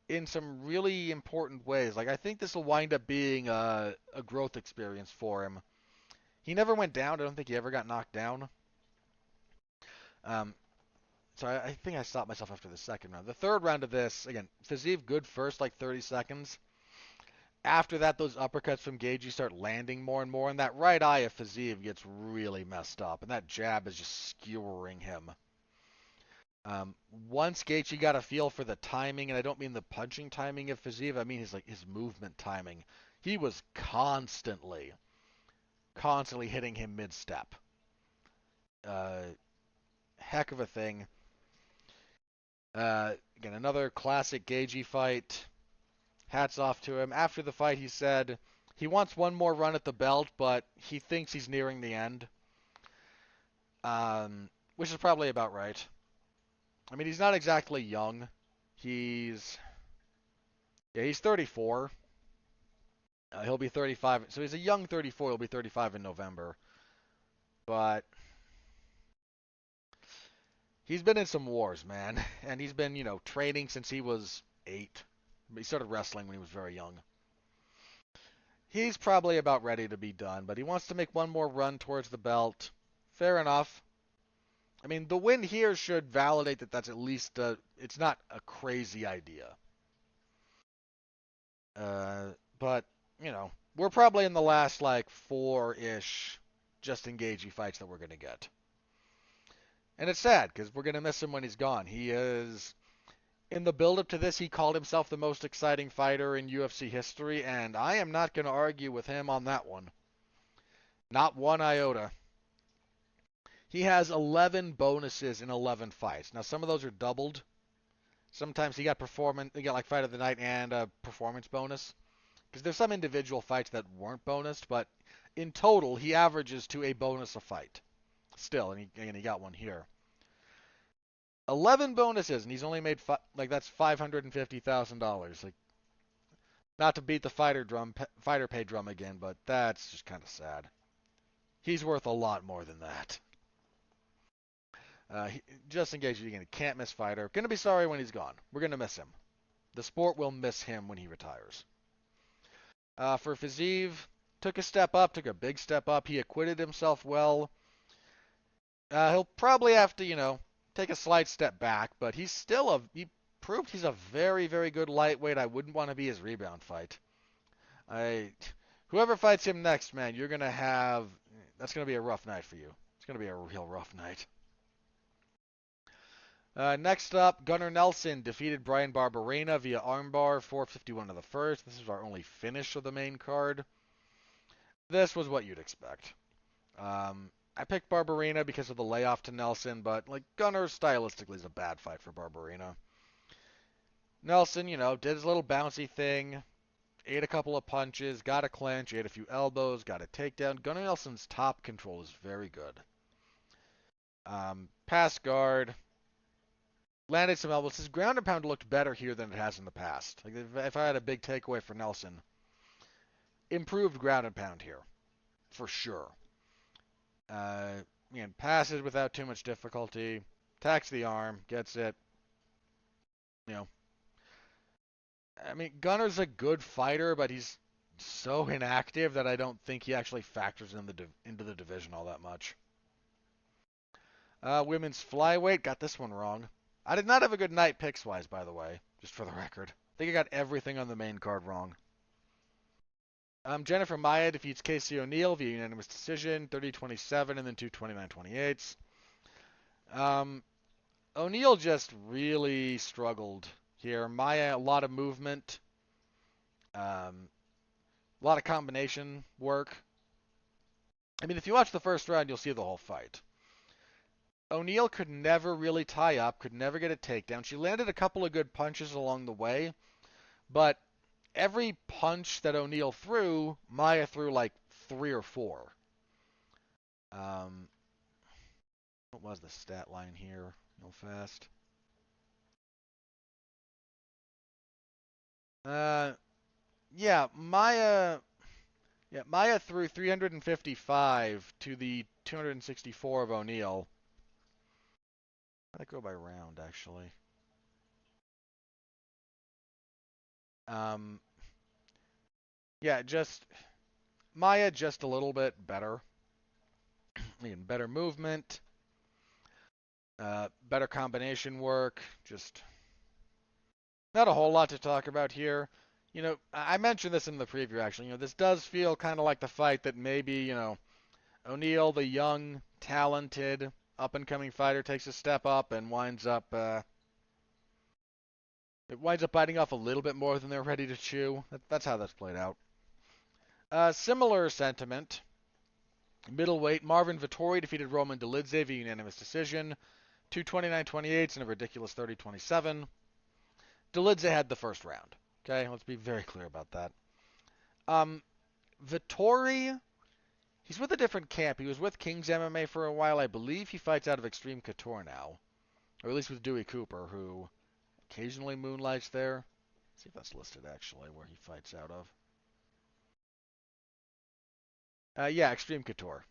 in some really important ways. Like I think this will wind up being a growth experience for him. He never went down. I don't think he ever got knocked down. Um, so I think I stopped myself after the second round. The third round of this, again, Fiziev good first, like 30 seconds. After that, those uppercuts from Gagey start landing more and more, and that right eye of Fiziev gets really messed up, and that jab is just skewering him. Once Gaethje got a feel for the timing, and I don't mean the punching timing of Fiziev, I mean his movement timing. He was constantly hitting him mid-step. Uh, Heck of a thing. Again, another classic Gaethje fight. Hats off to him. After the fight, he said he wants one more run at the belt, but he thinks he's nearing the end. Which is probably about right. I mean, he's not exactly young. He's 34. He'll be 35. So he's a young 34. He'll be 35 in November. But he's been in some wars, man. And he's been, training since he was 8. He started wrestling when he was very young. He's probably about ready to be done, but he wants to make one more run towards the belt. Fair enough. I mean, the win here should validate that that's at least it's not a crazy idea. But, we're probably in the last, like, 4-ish just engaging fights that we're going to get. And it's sad, because we're going to miss him when he's gone. He is... In the build-up to this, he called himself the most exciting fighter in UFC history, and I am not going to argue with him on that one. Not one iota. He has 11 bonuses in 11 fights. Now, some of those are doubled. Sometimes he got like fight of the night and a performance bonus. Because there's some individual fights that weren't bonused, but in total, he averages to a bonus a fight. Still, and he got one here. 11 bonuses, and he's only made that's $550,000. Like, not to beat the fighter pay drum again, but that's just kind of sad. He's worth a lot more than that. Just in case you can't miss fighter. Gonna be sorry when he's gone. We're gonna miss him. The sport will miss him when he retires. For Fiziev, took a big step up. He acquitted himself well. He'll probably have to, take a slight step back, but he proved he's a very, very good lightweight. I wouldn't want to be his rebound fight. Whoever fights him next, man, that's gonna be a rough night for you. It's going to be a real rough night. Next up, Gunnar Nelson defeated Brian Barberena via armbar, 4:51 of the first. This is our only finish of the main card. This was what you'd expect. I picked Barberena because of the layoff to Nelson, but like Gunnar stylistically is a bad fight for Barberena. Nelson, did his little bouncy thing, ate a couple of punches, got a clinch, ate a few elbows, got a takedown. Gunnar Nelson's top control is very good. Pass guard, landed some elbows. His ground and pound looked better here than it has in the past. Like if I had a big takeaway for Nelson, improved ground and pound here, for sure. Passes without too much difficulty, attacks the arm, gets it. Gunnar's a good fighter, but he's so inactive that I don't think he actually factors into the division all that much. Women's flyweight, got this one wrong. I did not have a good night picks-wise, by the way, just for the record. I think I got everything on the main card wrong. Jennifer Maia defeats Casey O'Neill via unanimous decision, 30-27 and then 2 29-28. O'Neill just really struggled here. Maia, a lot of movement, a lot of combination work. If you watch the first round, you'll see the whole fight. O'Neill could never really tie up, could never get a takedown. She landed a couple of good punches along the way, but every punch that O'Neill threw, Maia threw like 3 or 4. What was the stat line here? Real fast. Maia threw 355 to the 264 of O'Neill. How'd that go by round, actually? Maia just a little bit better. Better movement, better combination work, just not a whole lot to talk about here. I mentioned this in the preview, actually. This does feel kind of like the fight that maybe, O'Neill, the young, talented, up-and-coming fighter, takes a step up and winds up biting off a little bit more than they're ready to chew. That's how that's played out. Similar sentiment. Middleweight, Marvin Vettori defeated Roman Dolidze via unanimous decision, 2 29-28 and a ridiculous 30-27. Dolidze had the first round. Okay, let's be very clear about that. Vettori, he's with a different camp. He was with King's MMA for a while. I believe he fights out of Extreme Couture now, or at least with Dewey Cooper, who occasionally moonlights there. Let's see if that's listed actually, where he fights out of. Extreme Couture.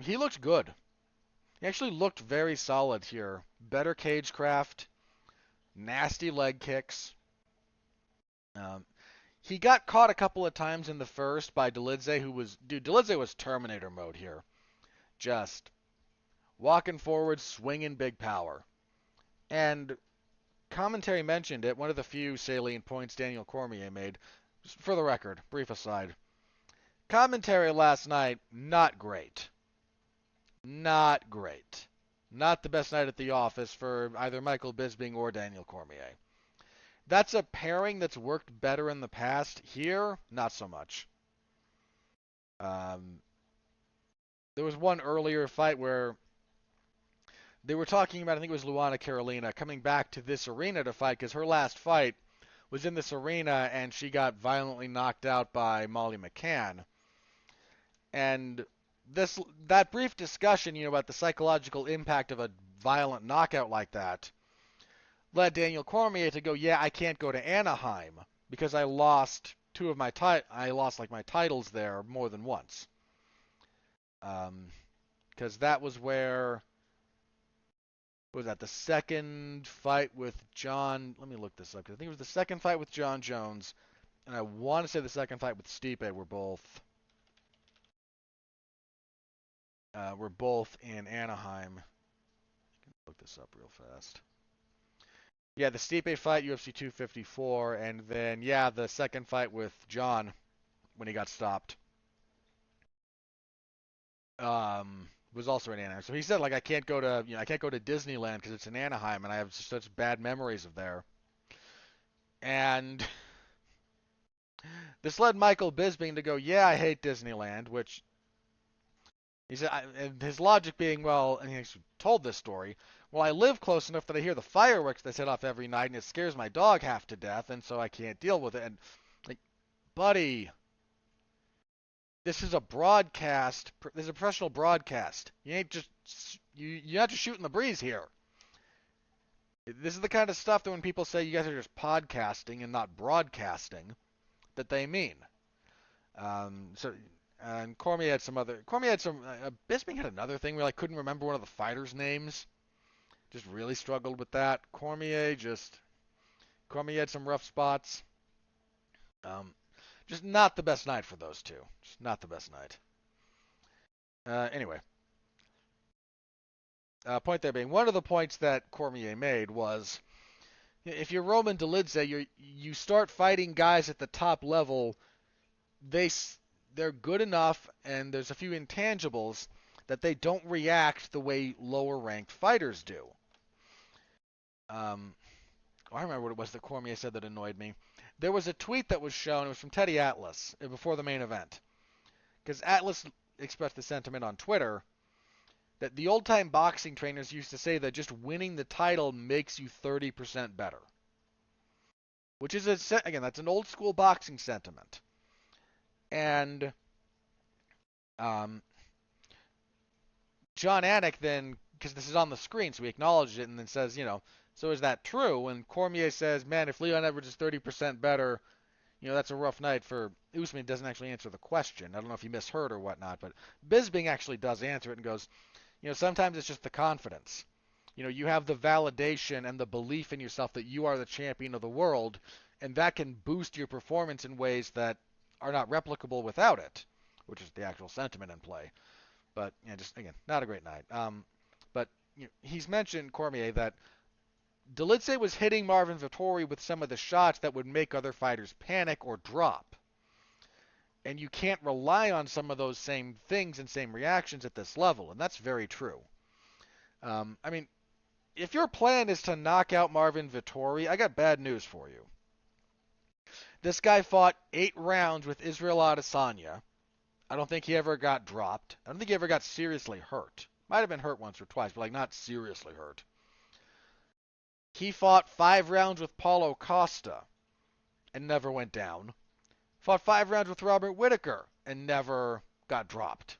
He looked good. He actually looked very solid here. Better cage craft, nasty leg kicks. He got caught a couple of times in the first by Dolidze, Dolidze was Terminator mode here. Just walking forward, swinging big power. And commentary mentioned it, one of the few salient points Daniel Cormier made. Just for the record, brief aside. Commentary last night, not great. Not great. Not the best night at the office for either Michael Bisping or Daniel Cormier. That's a pairing that's worked better in the past. Here, not so much. There was one earlier fight where they were talking about, I think it was Luana Carolina, coming back to this arena to fight because her last fight was in this arena and she got violently knocked out by Molly McCann. And that brief discussion, about the psychological impact of a violent knockout like that led Daniel Cormier to go, I can't go to Anaheim because I lost my titles there more than once. Because that was where, what was that, the second fight with John, let me look this up, because I think it was the second fight with John Jones, and I want to say the second fight with Stipe were both in Anaheim. Look this up real fast. Yeah, the Stipe fight, UFC 254, and then, the second fight with John when he got stopped. was also in Anaheim. So he said, like, I can't go to Disneyland because it's in Anaheim, and I have such bad memories of there. And this led Michael Bisping to go, yeah, I hate Disneyland, which he said, and his logic being, well, and he told this story, well, I live close enough that I hear the fireworks they set off every night, and it scares my dog half to death, and so I can't deal with it. And, like, buddy, this is a broadcast. This is a professional broadcast. You ain't just you're not just shooting the breeze here. This is the kind of stuff that when people say you guys are just podcasting and not broadcasting, that they mean. So and Cormier had some other. Cormier had some. Bisping had another thing where I couldn't remember one of the fighters' names. Just really struggled with that. Cormier had some rough spots. Um, just not the best night for those two. Just not the best night. Anyway, point there being one of the points that Cormier made was if you're Roman Dolidze, you start fighting guys at the top level. They're good enough, and there's a few intangibles that they don't react the way lower ranked fighters do. I remember what it was that Cormier said that annoyed me. There was a tweet that was shown. It was from Teddy Atlas before the main event, because Atlas expressed the sentiment on Twitter that the old-time boxing trainers used to say that just winning the title makes you 30% better. Which is, again, that's an old-school boxing sentiment. And John Anik then, because this is on the screen, so he acknowledges it and then says, so is that true? And Cormier says, man, if Leon Edwards is 30% better, that's a rough night for Usman. Doesn't actually answer the question. I don't know if he misheard or whatnot, but Bisping actually does answer it and goes, sometimes it's just the confidence. You have the validation and the belief in yourself that you are the champion of the world, and that can boost your performance in ways that are not replicable without it, which is the actual sentiment in play. But, just, again, not a great night. But he's mentioned, Cormier, that Dolidze was hitting Marvin Vettori with some of the shots that would make other fighters panic or drop. And you can't rely on some of those same things and same reactions at this level, and that's very true. If your plan is to knock out Marvin Vettori, I got bad news for you. This guy fought 8 rounds with Israel Adesanya. I don't think he ever got dropped. I don't think he ever got seriously hurt. Might have been hurt once or twice, but not seriously hurt. He fought 5 rounds with Paulo Costa and never went down. Fought 5 rounds with Robert Whittaker and never got dropped.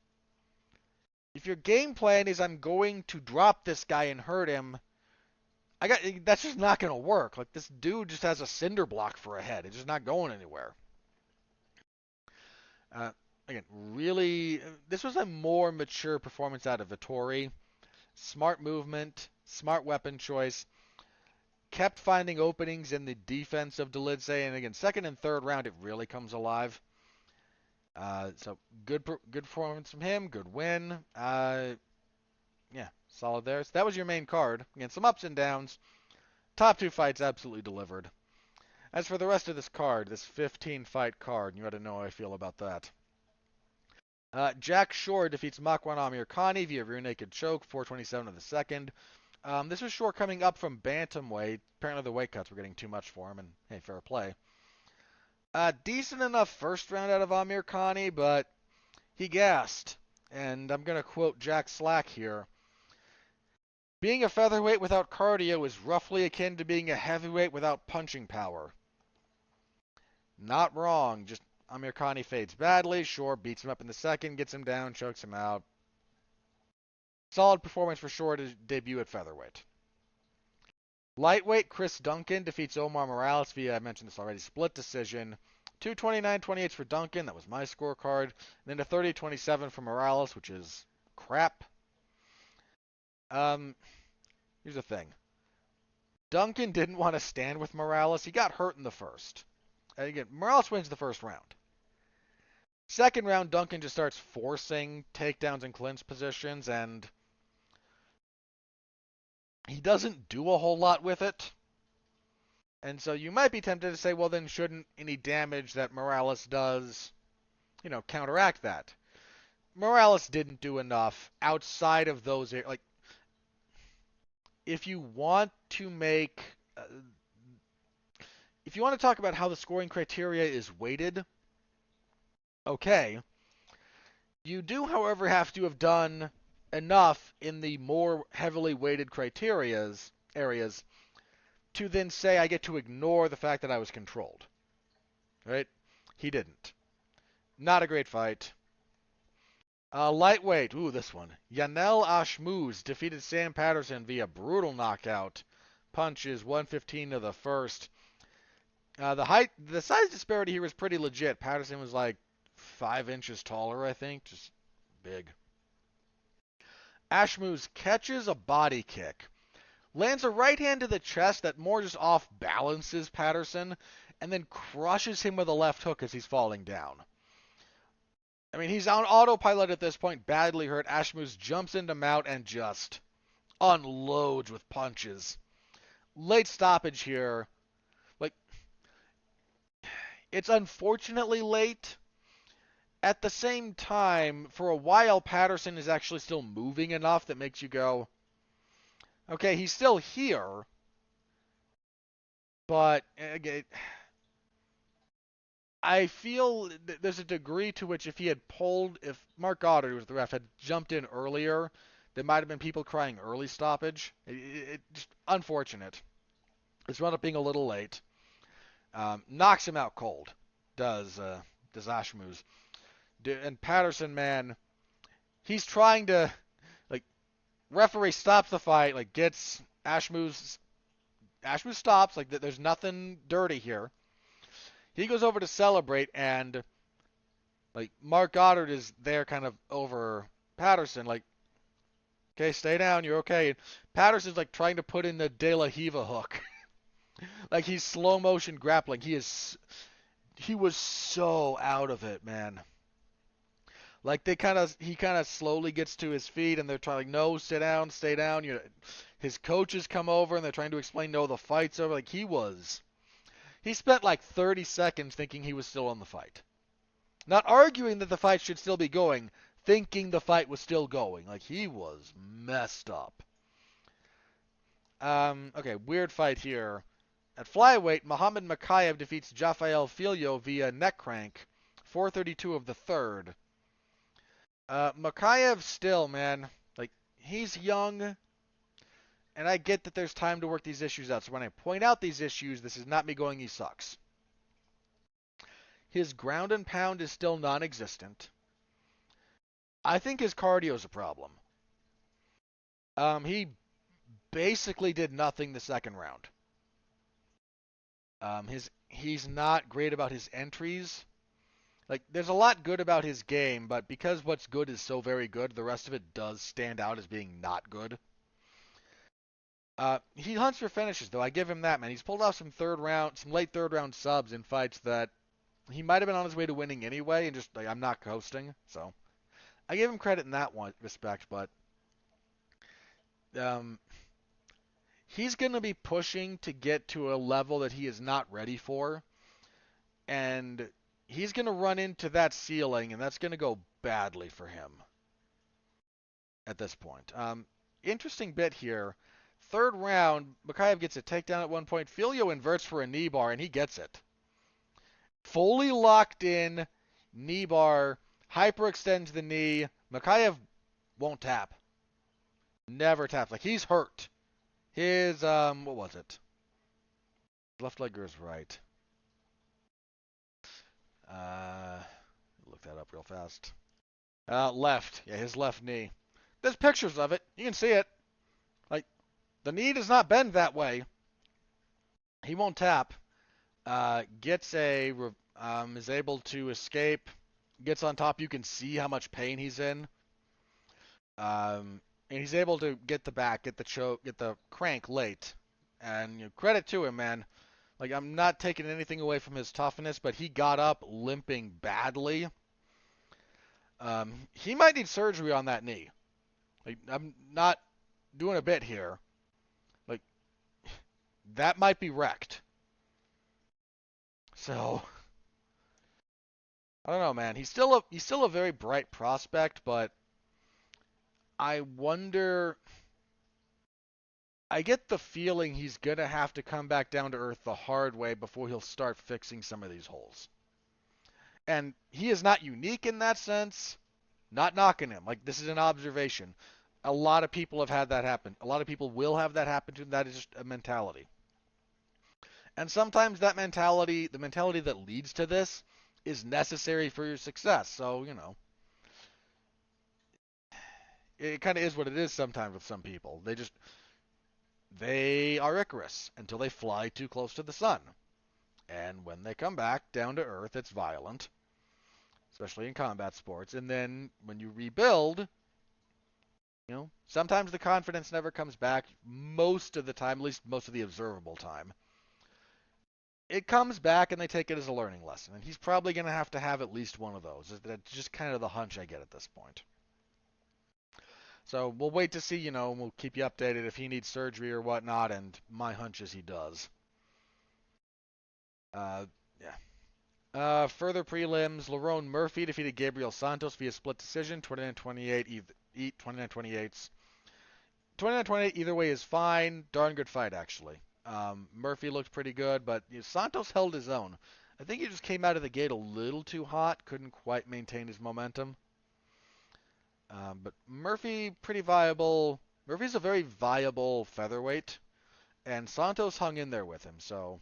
If your game plan is I'm going to drop this guy and hurt him, that's just not going to work. Like, this dude just has a cinder block for a head. It's just not going anywhere. Again, really, this was a more mature performance out of Vettori. Smart movement, smart weapon choice. Kept finding openings in the defense of Dolidze, and again, second and third round, it really comes alive. So good performance from him, good win. Solid there. So that was your main card. Again, some ups and downs. Top 2 fights absolutely delivered. As for the rest of this card, this 15-fight card, you ought to know how I feel about that. Jack Shore defeats Makwan Amirkhani via rear naked choke, 4:27 of the second. This was Shore coming up from bantamweight. Apparently the weight cuts were getting too much for him, and hey, fair play. Decent enough first round out of Amirkhani, but he gassed. And I'm going to quote Jack Slack here. Being a featherweight without cardio is roughly akin to being a heavyweight without punching power. Not wrong. Just Amirkhani fades badly. Shore beats him up in the second, gets him down, chokes him out. Solid performance for Shore to debut at featherweight. Lightweight Chris Duncan defeats Omar Morales via, I mentioned this already, split decision. 229-28 for Duncan. That was my scorecard. And then a 30-27 for Morales, which is crap. Here's the thing. Duncan didn't want to stand with Morales. He got hurt in the first. And again, Morales wins the first round. Second round, Duncan just starts forcing takedowns and clinch positions, and he doesn't do a whole lot with it. And so you might be tempted to say, well, then shouldn't any damage that Morales does, counteract that? Morales didn't do enough outside of those like if you want to make if you want to talk about how the scoring criteria is weighted, okay. You do, however, have to have done enough in the more heavily weighted criterias areas to then say I get to ignore the fact that I was controlled. Right? He didn't. Not a great fight. Lightweight. Ooh, this one. Yanel Ashmouz defeated Sam Patterson via brutal knockout. Punches 115 to the first. The size disparity here was pretty legit. Patterson was like 5 inches taller, I think. Just big. Ashmouz catches a body kick. Lands a right hand to the chest that more just off balances Patterson, and then crushes him with a left hook as he's falling down. I mean, he's on autopilot at this point, badly hurt. Ashmouz jumps into mount and just unloads with punches. Late stoppage here. Like, it's unfortunately late. At the same time, for a while, Patterson is actually still moving enough that makes you go, okay, he's still here, but again, I feel there's a degree to which if Mark Goddard, who was the ref, had jumped in earlier, there might have been people crying early stoppage. It just unfortunate. It's wound up being a little late. Knocks him out cold, does Ashmouz. And Patterson, man, he's trying to, like, referee stops the fight, like, gets Ashmouz stops, like, there's nothing dirty here. He goes over to celebrate, and, like, Mark Goddard is there kind of over Patterson, like, okay, stay down, you're okay. And Patterson's, like, trying to put in the De La Hiva hook. Like, he's slow motion grappling. He was so out of it, man. Like he kind of slowly gets to his feet, and they're trying, like, no, sit down, stay down. His coaches come over, and they're trying to explain, no, the fight's over. Like, he spent like 30 seconds thinking he was still on the fight, not arguing that the fight should still be going, thinking the fight was still going. Like, he was messed up. Okay, weird fight here. At flyweight, Muhammad Makayev defeats Jafael Filho via neck crank, 4:32 of the third. Makayev still, man, like, he's young, and I get that there's time to work these issues out. So when I point out these issues, this is not me going, he sucks. His ground and pound is still non-existent. I think his cardio is a problem. He basically did nothing the second round. He's not great about his entries. Like, there's a lot good about his game, but because what's good is so very good, the rest of it does stand out as being not good. He hunts for finishes, though. I give him that, man. He's pulled off some late third round subs in fights that he might have been on his way to winning anyway, and just, like, I'm not coasting. So I give him credit in that one respect, but he's going to be pushing to get to a level that he is not ready for, and he's going to run into that ceiling, and that's going to go badly for him at this point. Interesting bit here. Third round, Makayev gets a takedown at one point. Filho inverts for a knee bar, and he gets it. Fully locked in, knee bar, hyperextends the knee. Makayev won't tap. Never taps. Like, he's hurt. His, what was it? Left leg or his right? Look that up real fast. Left. Yeah, his left knee. There's pictures of it. You can see it. Like, the knee does not bend that way. He won't tap. Is able to escape. Gets on top. You can see how much pain he's in. And he's able to get the choke, get the crank late. And credit to him, man. Like, I'm not taking anything away from his toughness, but he got up limping badly. He might need surgery on that knee. Like, I'm not doing a bit here. Like, that might be wrecked. So, I don't know, man. He's still a very bright prospect, but I wonder. I get the feeling he's gonna have to come back down to earth the hard way before he'll start fixing some of these holes. And he is not unique in that sense. Not knocking him. Like, this is an observation. A lot of people have had that happen. A lot of people will have that happen to them. That is just a mentality. And sometimes that mentality, the mentality that leads to this, is necessary for your success. So, it kind of is what it is sometimes with some people. They are Icarus until they fly too close to the sun. And when they come back down to earth, it's violent, especially in combat sports. And then when you rebuild, sometimes the confidence never comes back. Most of the time, at least most of the observable time, it comes back and they take it as a learning lesson. And he's probably going to have at least one of those. That's just kind of the hunch I get at this point. So we'll wait to see, and we'll keep you updated if he needs surgery or whatnot. And my hunch is he does. Yeah. Further prelims, Lerone Murphy defeated Gabriel Santos via split decision, 29-28, 29-28. 29-28 either way is fine. Darn good fight, actually. Murphy looked pretty good, but Santos held his own. I think he just came out of the gate a little too hot, couldn't quite maintain his momentum. But Murphy, pretty viable. Murphy's a very viable featherweight, and Santos hung in there with him, so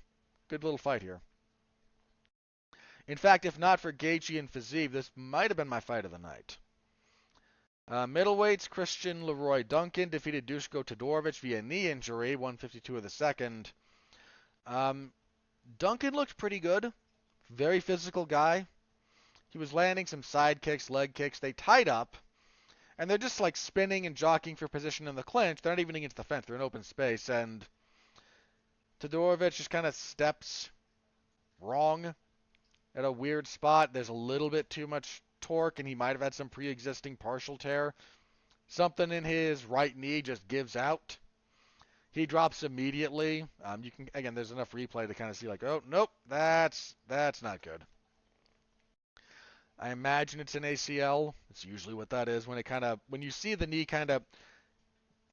good little fight here. In fact, if not for Gaethje and Fiziev, this might have been my fight of the night. Middleweights, Christian Leroy Duncan defeated Dushko Todorovic via knee injury, 152 of the second. Duncan looked pretty good. Very physical guy. He was landing some side kicks, leg kicks. They tied up, and they're just like spinning and jockeying for position in the clinch. They're not even against the fence. They're in open space, and Todorovic just kind of steps wrong at a weird spot. There's a little bit too much torque, and he might have had some pre-existing partial tear. Something in his right knee just gives out. He drops immediately. There's enough replay to kind of see like, oh nope, that's not good. I imagine it's an ACL. It's usually what that is when you see the knee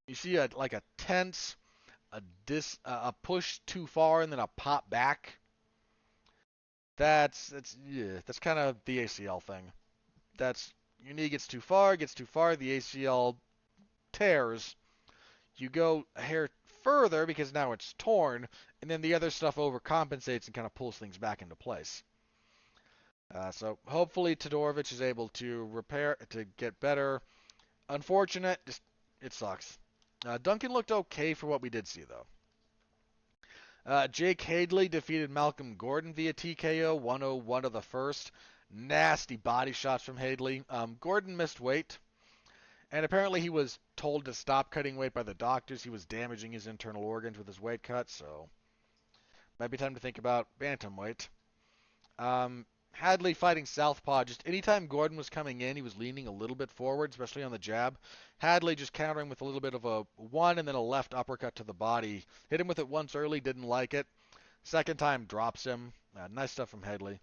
you see like a tense, a push too far and then a pop back. That's kind of the ACL thing. That's your knee gets too far, the ACL tears. You go a hair further because now it's torn, and then the other stuff overcompensates and kind of pulls things back into place. So hopefully Todorovic is able to get better. Unfortunate, just it sucks. Duncan looked okay for what we did see though. Jake Hadley defeated Malcolm Gordon via TKO, 101 of the first. Nasty body shots from Hadley. Gordon missed weight, and apparently he was told to stop cutting weight by the doctors. He was damaging his internal organs with his weight cut, so might be time to think about bantamweight. Hadley fighting southpaw. Just anytime Gordon was coming in, he was leaning a little bit forward, especially on the jab. Hadley just countering with a little bit of a one and then a left uppercut to the body. Hit him with it once early, didn't like it. Second time drops him. Nice stuff from Hadley.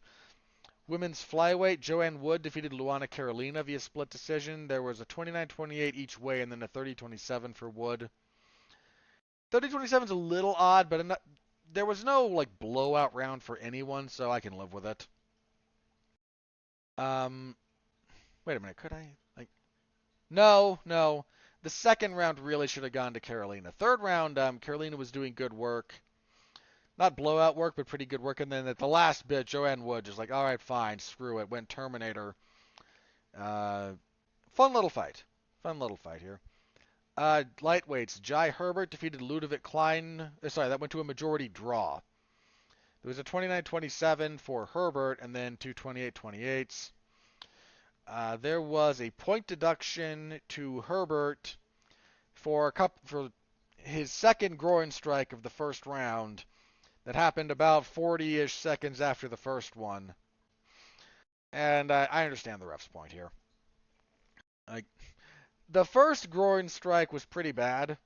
Women's flyweight, Joanne Wood defeated Luana Carolina via split decision. There was a 29-28 each way and then a 30-27 for Wood. 30-27 is a little odd, but there was no like blowout round for anyone, so I can live with it. Wait a minute, could I? No. The second round really should have gone to Carolina. Third round, Carolina was doing good work. Not blowout work, but pretty good work. And then at the last bit, Joanne Wood just like, all right, fine, screw it. Went Terminator. Fun little fight. Here. Lightweights, Jai Herbert defeated Ludovic Klein. Sorry, that went to a majority draw. There was a 29-27 for Herbert, and then two 28-28s. There was a point deduction to Herbert for his second groin strike of the first round that happened about 40-ish seconds after the first one. And I understand the ref's point here. The first groin strike was pretty bad.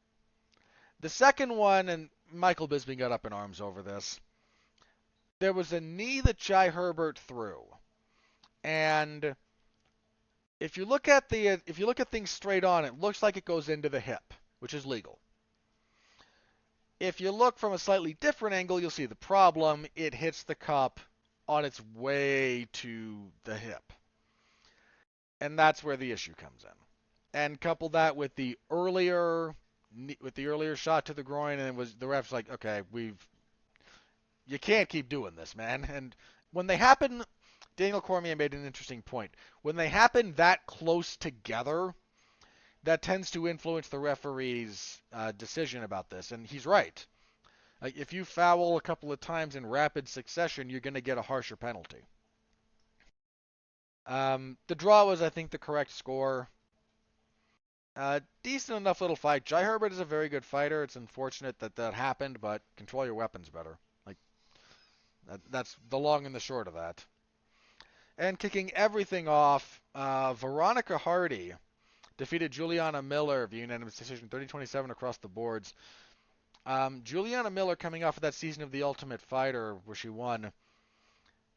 The second one, and Michael Bisping got up in arms over this, there was a knee that Jai Herbert threw. And if you look at things straight on, it looks like it goes into the hip, which is legal. If you look from a slightly different angle, you'll see the problem. It hits the cup on its way to the hip. And that's where the issue comes in. And couple that with the earlier shot to the groin, and the ref's like, okay, you can't keep doing this, man. And when they happen, Daniel Cormier made an interesting point. When they happen that close together, that tends to influence the referee's decision about this, and he's right. If you foul a couple of times in rapid succession, you're going to get a harsher penalty. The draw was, I think, the correct score. Decent enough little fight. Jai Herbert is a very good fighter. It's unfortunate that happened, but control your weapons better. Like that's the long and the short of that. And kicking everything off, Veronica Hardy defeated Juliana Miller via unanimous decision, 30-27 across the boards. Juliana Miller, coming off of that season of The Ultimate Fighter where she won,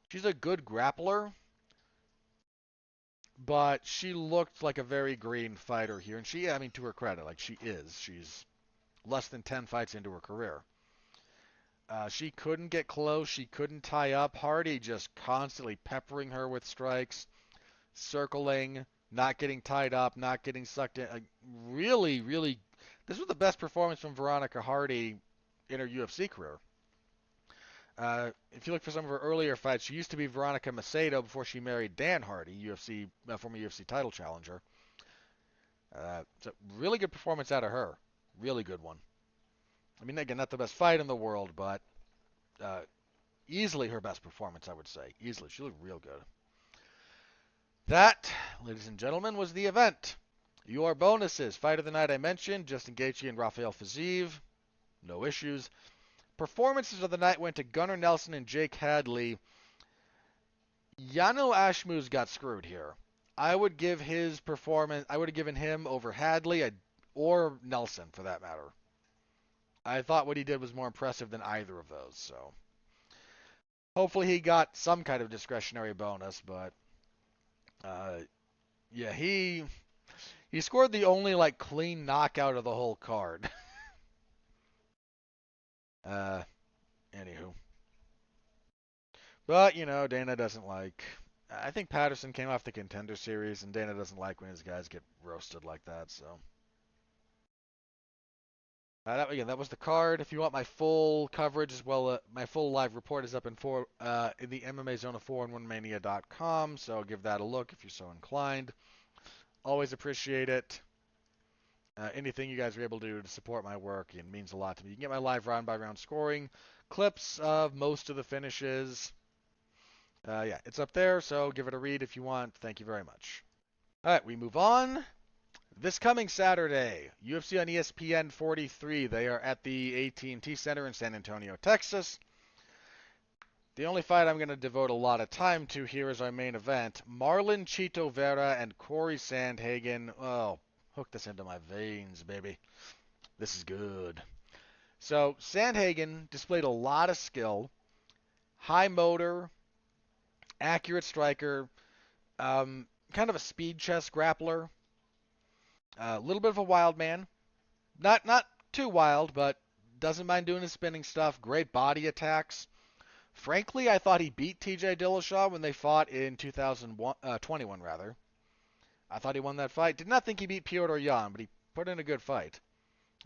she's a good grappler, but she looked like a very green fighter here. And she, I mean, to her credit, like she's less than 10 fights into her career. She couldn't get close. She couldn't tie up. Hardy just constantly peppering her with strikes, circling, not getting tied up, not getting sucked in. Really, really, this was the best performance from Veronica Hardy in her UFC career. If you look for some of her earlier fights, she used to be Veronica Macedo before she married Dan Hardy, former UFC title challenger. It's a really good performance out of her. Really good one. I mean, again, not the best fight in the world, but easily her best performance, I would say. Easily. She looked real good. That, ladies and gentlemen, was the event. Your bonuses. Fight of the night I mentioned, Justin Gaethje and Rafael Fiziev. No issues. Performances of the night went to Gunnar Nelson and Jake Hadley. Yano Ashmouz got screwed here. I would give his performance, I would have given him over Hadley or Nelson for that matter. I thought what he did was more impressive than either of those, so hopefully he got some kind of discretionary bonus, but yeah, he scored the only like clean knockout of the whole card. Anywho. But, Dana doesn't like. I think Patterson came off the Contender Series, and Dana doesn't like when his guys get roasted like that, so. That was the card. If you want my full coverage as well, my full live report is up in the MMA Zone of 411mania.com, so give that a look if you're so inclined. Always appreciate it. Anything you guys are able to do to support my work, it means a lot to me. You can get my live round-by-round scoring, clips of most of the finishes. Yeah, it's up there, so give it a read if you want. Thank you very much. All right, we move on. This coming Saturday, UFC on ESPN 43. They are at the AT&T Center in San Antonio, Texas. The only fight I'm going to devote a lot of time to here is our main event. Marlon Chito Vera and Cory Sandhagen. Oh, hook this into my veins, baby. This is good. So, Sandhagen displayed a lot of skill. High motor, accurate striker, kind of a speed chess grappler. A little bit of a wild man. Not too wild, but doesn't mind doing his spinning stuff. Great body attacks. Frankly, I thought he beat TJ Dillashaw when they fought in 2021, rather. I thought he won that fight. Did not think he beat Piotr Jan, but he put in a good fight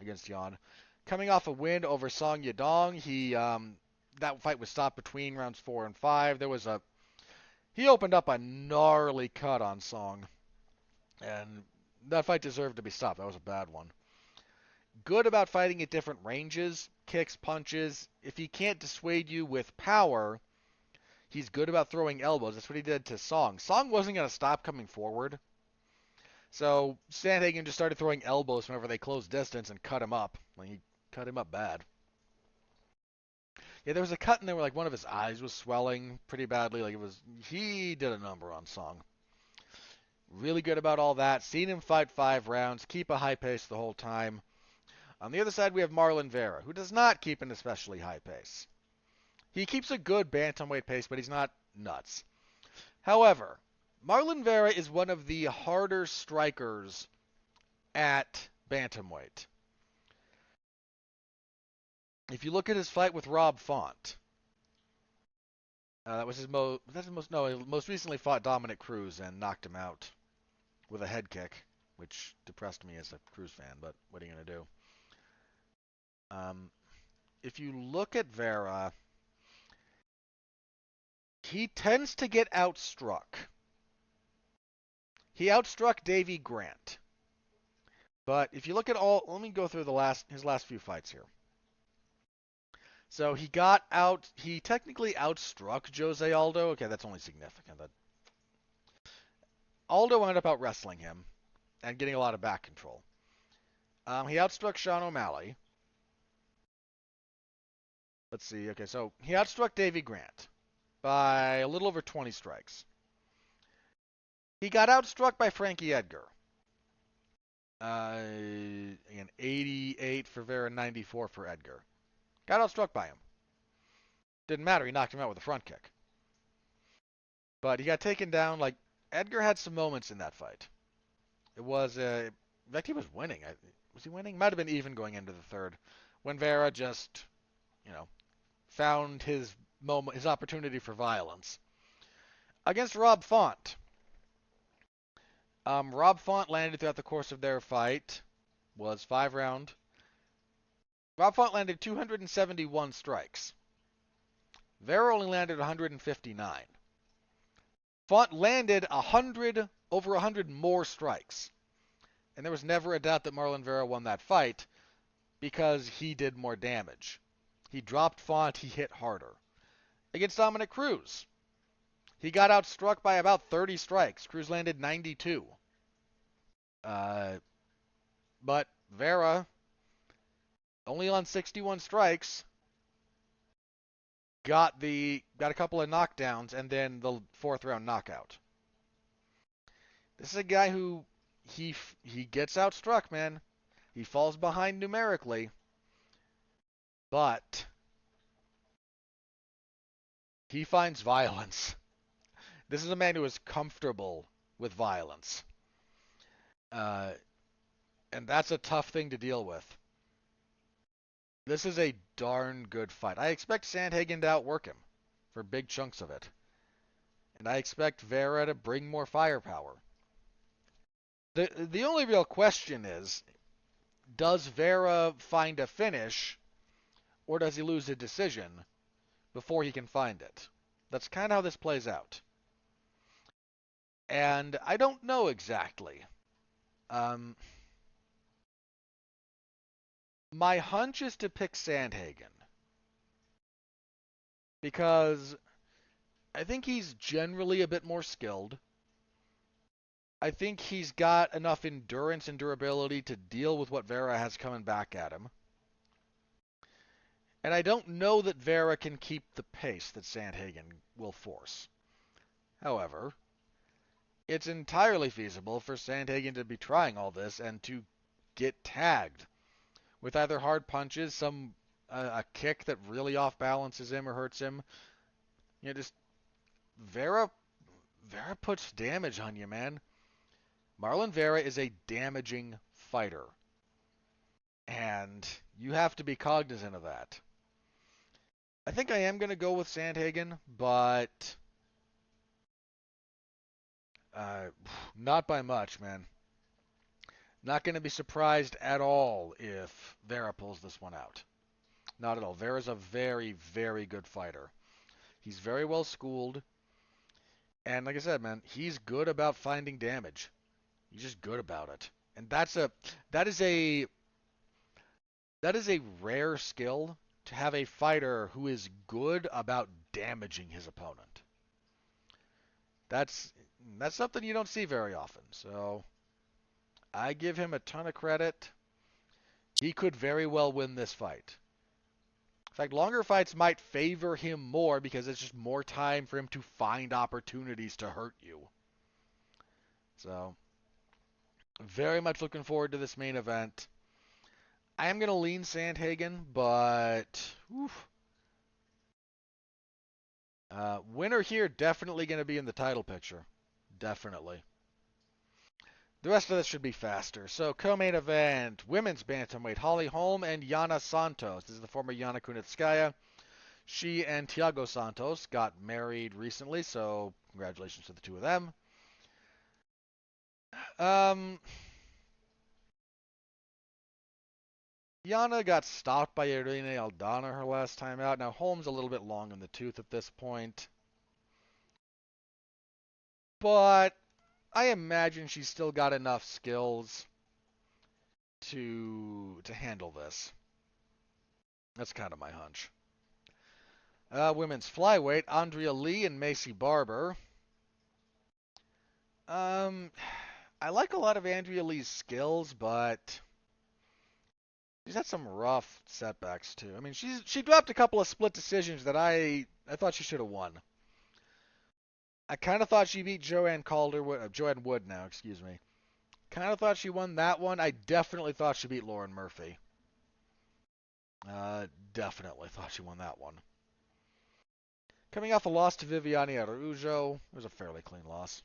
against Jan. Coming off a win over Song Yadong, that fight was stopped between rounds 4 and 5. He opened up a gnarly cut on Song, and that fight deserved to be stopped. That was a bad one. Good about fighting at different ranges, kicks, punches. If he can't dissuade you with power, he's good about throwing elbows. That's what he did to Song. Song wasn't going to stop coming forward. So Sandhagen just started throwing elbows whenever they closed distance and cut him up. Like, he cut him up bad. Yeah, there was a cut in there where like one of his eyes was swelling pretty badly. He did a number on Song. Really good about all that. Seen him fight 5 rounds, keep a high pace the whole time. On the other side, we have Marlon Vera, who does not keep an especially high pace. He keeps a good bantamweight pace, but he's not nuts. However, Marlon Vera is one of the harder strikers at bantamweight. If you look at his fight with Rob Font, that was his most. That's his most. No, he most recently fought Dominic Cruz and knocked him out with a head kick, which depressed me as a Cruz fan. But what are you gonna do? Um, if you look at Vera, he tends to get outstruck. He outstruck Davy Grant. But if you look at all, let me go through his last few fights here. So he technically outstruck Jose Aldo. Okay, that's only significant. Aldo wound up out wrestling him and getting a lot of back control. He outstruck Sean O'Malley. Let's see. Okay, so he outstruck Davy Grant by a little over 20 strikes. He got outstruck by Frankie Edgar. Again, 88 for Vera, 94 for Edgar. Got outstruck by him. Didn't matter. He knocked him out with a front kick. But he got taken down. Like, Edgar had some moments in that fight. It was, in fact, he was winning. Was he winning? Might have been even going into the third. When Vera just, found his moment, his opportunity for violence. Against Rob Font. Rob Font landed throughout the course of their fight. Was 5-round. Rob Font landed 271 strikes. Vera only landed 159. Font landed over 100 more strikes. And there was never a doubt that Marlon Vera won that fight because he did more damage. He dropped Font, he hit harder. Against Dominic Cruz, he got outstruck by about 30 strikes. Cruz landed 92. But Vera, only on 61 strikes, got a couple of knockdowns and then the 4th round knockout. This is a guy who he gets outstruck, man. He falls behind numerically, but he finds violence. This is a man who is comfortable with violence. And that's a tough thing to deal with. This is a darn good fight. I expect Sandhagen to outwork him for big chunks of it. And I expect Vera to bring more firepower. The only real question is, does Vera find a finish, or does he lose a decision before he can find it? That's kind of how this plays out. And I don't know exactly. My hunch is to pick Sandhagen. Because I think he's generally a bit more skilled. I think he's got enough endurance and durability to deal with what Vera has coming back at him. And I don't know that Vera can keep the pace that Sandhagen will force. However, it's entirely feasible for Sandhagen to be trying all this and to get tagged with either hard punches, a kick that really off balances him or hurts him. Just Vera puts damage on you, man. Marlon Vera is a damaging fighter. And you have to be cognizant of that. I think I am going to go with Sandhagen, but not by much, man. Not going to be surprised at all if Vera pulls this one out. Not at all. Vera's a very, very good fighter. He's very well schooled. And like I said, man, he's good about finding damage. He's just good about it. And that is a rare skill, to have a fighter who is good about damaging his opponent. That's something you don't see very often. So I give him a ton of credit. He could very well win this fight. In fact, longer fights might favor him more because it's just more time for him to find opportunities to hurt you. So, very much looking forward to this main event. I am going to lean Sandhagen, but winner here definitely going to be in the title picture. definitely. The rest of this should be faster. So, co-main event, women's bantamweight, Holly Holm and Yana Santos. This is the former Yana Kunitskaya. She and Thiago Santos got married recently, so congratulations to the two of them. Um, Yana got stopped by Irene Aldana her last time out. Now, Holm's a little bit long in the tooth at this point, but I imagine she's still got enough skills to handle this. That's kind of my hunch. Women's flyweight, Andrea Lee and Macy Barber. Um, I like a lot of Andrea Lee's skills, but she's had some rough setbacks too. I mean, she dropped a couple of split decisions that I thought she should have won. I kind of thought she beat Joanne Wood now, excuse me. Kind of thought she won that one. I definitely thought she beat Lauren Murphy. Definitely thought she won that one. Coming off a loss to Viviane Araújo, it was a fairly clean loss.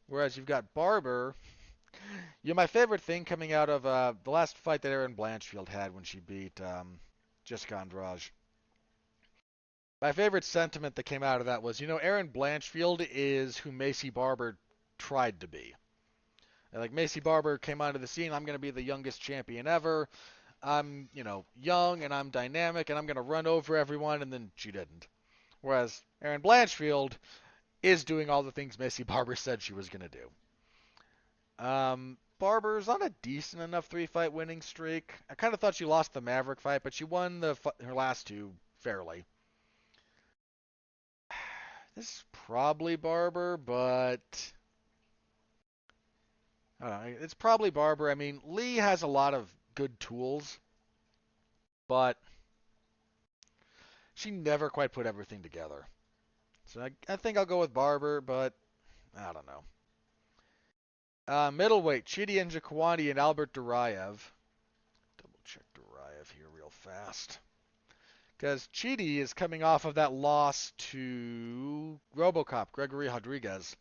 Whereas you've got Barber. My favorite thing coming out of the last fight that Erin Blanchfield had when she beat Jessica Andrade. My favorite sentiment that came out of that was, Erin Blanchfield is who Macy Barber tried to be. Like, Macy Barber came onto the scene, I'm going to be the youngest champion ever. I'm, young and I'm dynamic and I'm going to run over everyone, and then she didn't. Whereas Erin Blanchfield is doing all the things Macy Barber said she was going to do. Barber's on a decent enough 3-fight winning streak. I kind of thought she lost the Maverick fight, but she won her last two fairly. This is probably Barber, but I don't know. It's probably Barber. I mean, Lee has a lot of good tools, but she never quite put everything together. So I think I'll go with Barber, but I don't know. Middleweight, Chidi Njokuani and Albert Duraev. Double check Duraev here real fast. Because Chidi is coming off of that loss to RoboCop, Gregory Rodriguez.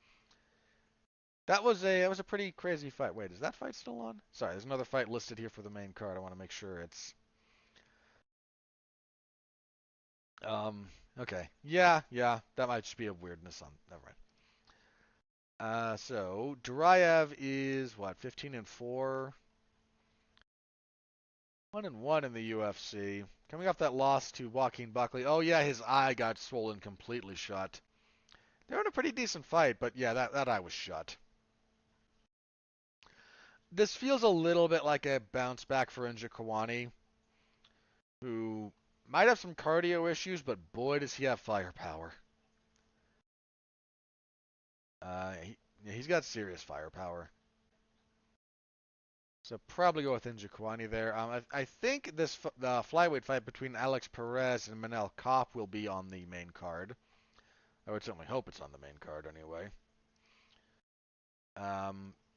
That was a pretty crazy fight. Wait, is that fight still on? Sorry, there's another fight listed here for the main card. I want to make sure it's okay. Yeah, that might just be a weirdness on. Never mind. So Duraev is what, 15-4, 1-1 in the UFC. Coming off that loss to Joaquin Buckley. Oh yeah, his eye got swollen completely shut. They were in a pretty decent fight, but yeah, that eye was shut. This feels a little bit like a bounce back for Njokuani, who might have some cardio issues, but boy does he have firepower. He's got serious firepower. So probably go with Njokuani there. I think the flyweight fight between Alex Perez and Manel Kopp will be on the main card. I would certainly hope it's on the main card anyway.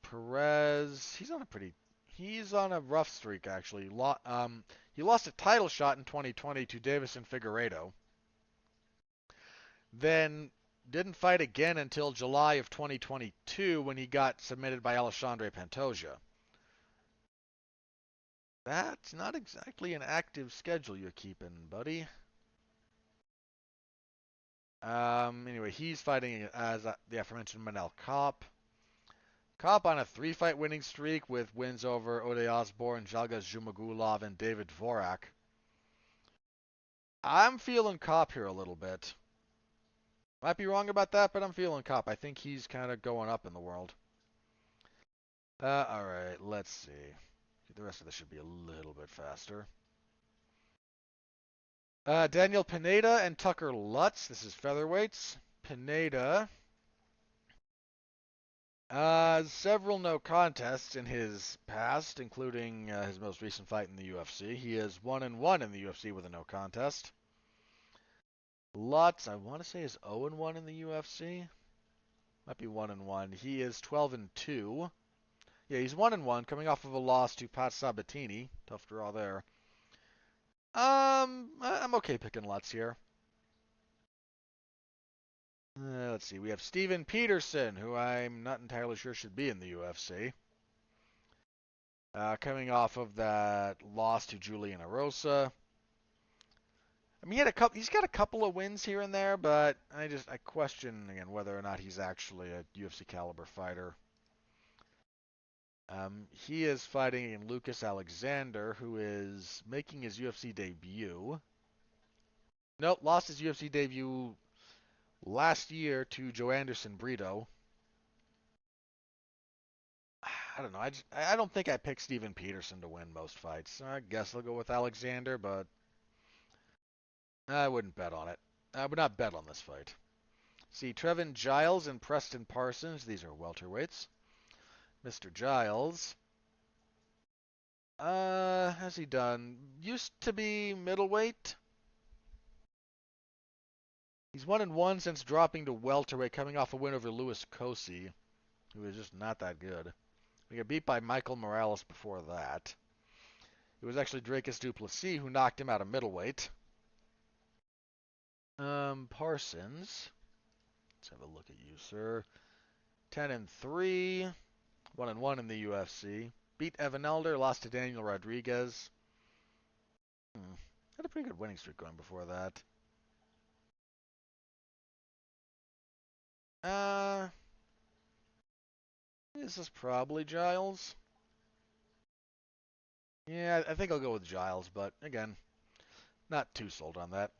Perez, he's on a rough streak actually. He lost a title shot in 2020 to Davison Figueiredo. Then didn't fight again until July of 2022 when he got submitted by Alexandre Pantoja. That's not exactly an active schedule you're keeping, buddy. Anyway, he's fighting as the aforementioned Manel Kopp. Kopp on a 3-fight winning streak with wins over Ode Osborne, Jalga Zhumagulov, and David Dvorak. I'm feeling Kopp here a little bit. Might be wrong about that, but I'm feeling Kopp. I think he's kind of going up in the world. Alright, let's see. The rest of this should be a little bit faster. Daniel Pineda and Tucker Lutz. This is featherweights. Pineda. Several no contests in his past, including his most recent fight in the UFC. He is 1-1 in the UFC with a no contest. Lutz, I want to say, is 0-1 in the UFC. Might be 1-1. He is 12-2. Yeah, he's 1-1, coming off of a loss to Pat Sabatini. Tough draw there. I'm okay picking Lutz here. Let's see. We have Steven Peterson, who I'm not entirely sure should be in the UFC. Coming off of that loss to Julian Erosa. I mean, he's got a couple of wins here and there, but I question again whether or not he's actually a UFC caliber fighter. He is fighting in Lucas Alexander, who is making his UFC debut. Nope, lost his UFC debut last year to Joe Anderson Brito. I don't know. I don't think I picked Steven Peterson to win most fights. I guess I'll go with Alexander, but I wouldn't bet on it. I would not bet on this fight. See, Trevin Giles and Preston Parsons. These are welterweights. Mr. Giles. Has he done? Used to be middleweight. He's 1-1 since dropping to welterweight, coming off a win over Louis Cosi, who is just not that good. We got beat by Michael Morales before that. It was actually Dracus du Plessis who knocked him out of middleweight. Parsons. Let's have a look at you, sir. 10-3, 1-1 in the UFC. Beat Evan Elder, lost to Daniel Rodriguez. Had a pretty good winning streak going before that. This is probably Giles. Yeah, I think I'll go with Giles, but again, not too sold on that.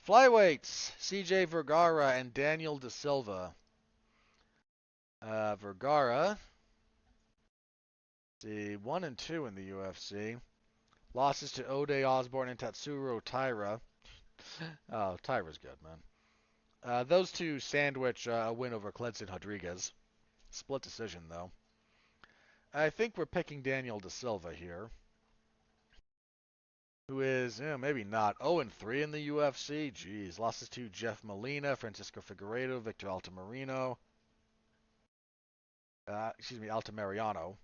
Flyweights, CJ Vergara and Daniel Da Silva. Vergara, see, 1-2 in the UFC. Losses to Ode Osborne and Tatsuro Taira. Oh, Taira's good, man. Those two sandwich a win over Cledson Rodriguez. Split decision, though. I think we're picking Daniel Da Silva here, who is, maybe not, 0-3 in the UFC. Jeez, losses to Jeff Molina, Francisco Figueiredo, Victor Altamirano. Altamirano.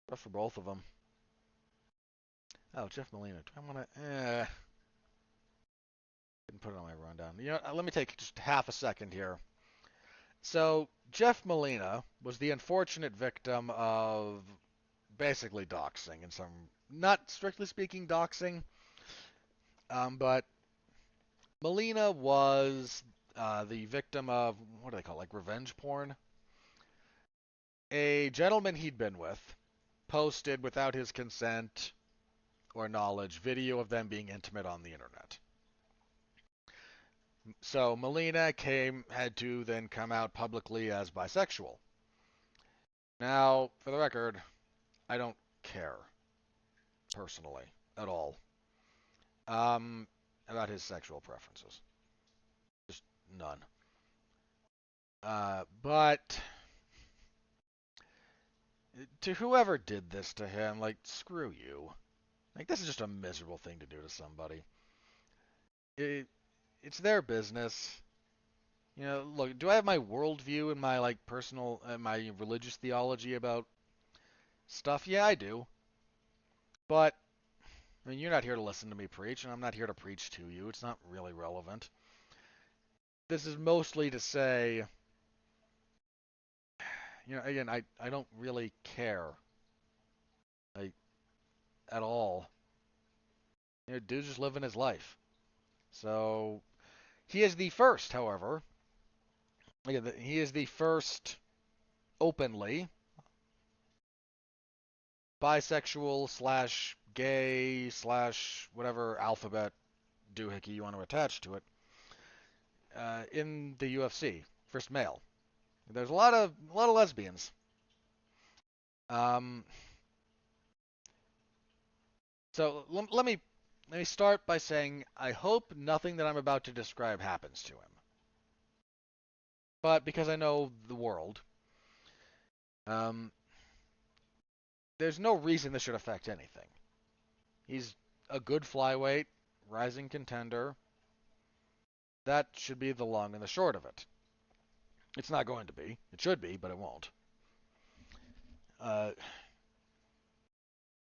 Rough for both of them. Oh, Jeff Molina. Do I want to? Didn't put it on my rundown. You know, let me take just half a second here. So, Jeff Molina was the unfortunate victim of basically doxing and some, not strictly speaking doxing, but Molina was the victim of, what do they call it, like revenge porn? A gentleman he'd been with posted without his consent or knowledge video of them being intimate on the internet. So Molina had to then come out publicly as bisexual. Now, for the record, I don't care personally at all about his sexual preferences. Just none. But to whoever did this to him, like, screw you. Like, this is just a miserable thing to do to somebody. It's their business. You know, look, do I have my worldview and my, like, personal, my religious theology about stuff? Yeah, I do. But, I mean, you're not here to listen to me preach, and I'm not here to preach to you. It's not really relevant. This is mostly to say, you know, again, I don't really care, like, at all. You know, dude's just living his life. So, he is the first, however, he is the first openly bisexual slash gay slash whatever alphabet doohickey you want to attach to it in the UFC. First male. There's a lot of lesbians. So let me start by saying I hope nothing that I'm about to describe happens to him. But because I know the world, there's no reason this should affect anything. He's a good flyweight, rising contender. That should be the long and the short of it. It's not going to be. It should be, but it won't. But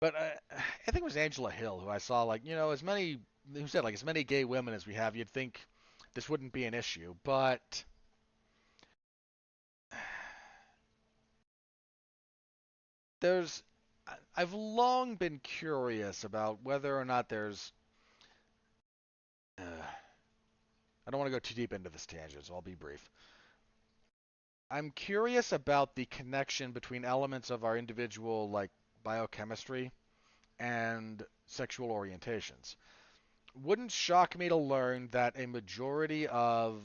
I think it was Angela Hill who I saw, like, you know, as many who said like as many gay women as we have, you'd think this wouldn't be an issue, but there's I've long been curious about whether or not there's I don't want to go too deep into this tangent, so I'll be brief. I'm curious about the connection between elements of our individual like biochemistry and sexual orientations. Wouldn't shock me to learn that a majority of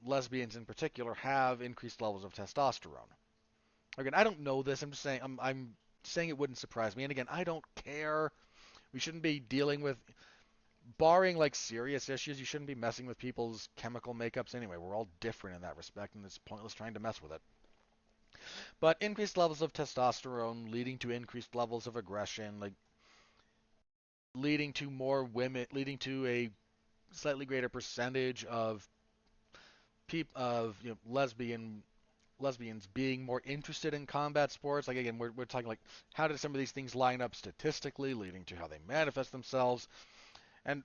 lesbians in particular have increased levels of testosterone. Again, I don't know this. I'm just saying I'm saying it wouldn't surprise me. And again, I don't care. We shouldn't be dealing with barring like serious issues. You shouldn't be messing with people's chemical makeups anyway. We're all different in that respect, and it's pointless trying to mess with it. But increased levels of testosterone leading to increased levels of aggression, like leading to more women, leading to a slightly greater percentage of lesbians being more interested in combat sports. Like again, we're talking like how did some of these things line up statistically, leading to how they manifest themselves. And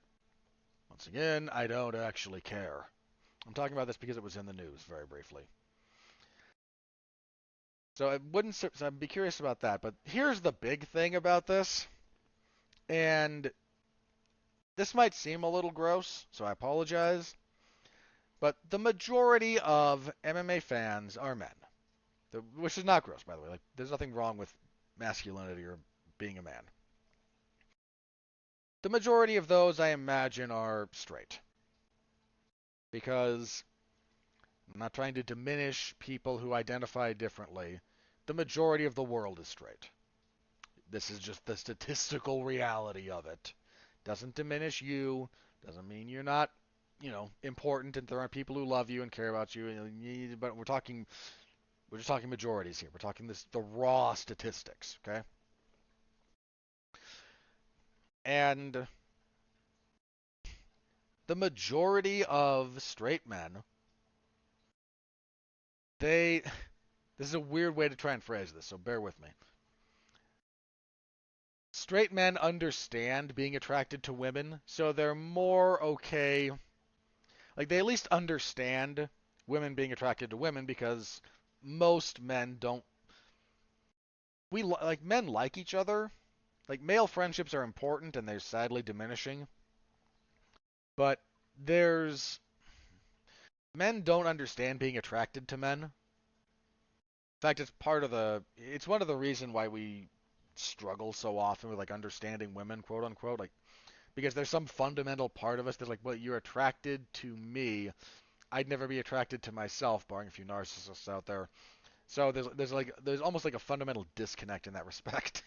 once again, I don't actually care. I'm talking about this because it was in the news very briefly. So I wouldn't. So I'd be curious about that. But here's the big thing about this, and this might seem a little gross, so I apologize. But the majority of MMA fans are men, which is not gross, by the way. Like, there's nothing wrong with masculinity or being a man. The majority of those, I imagine, are straight. Because I'm not trying to diminish people who identify differently. The majority of the world is straight. This is just the statistical reality of it. Doesn't diminish you. Doesn't mean you're not, important and there aren't people who love you and care about you. But we're just talking majorities here. We're talking the raw statistics, okay? And the majority of straight men, they this is a weird way to try and phrase this, so bear with me. Straight men understand being attracted to women, so they're more okay. Like they at least understand women being attracted to women because most men don't. Like men like each other. Like male friendships are important and they're sadly diminishing. But there's men don't understand being attracted to men. In fact, it's one of the reason why we struggle so often with like understanding women, quote unquote, like because there's some fundamental part of us that's like, well, you're attracted to me. I'd never be attracted to myself, barring a few narcissists out there. So there's almost like a fundamental disconnect in that respect.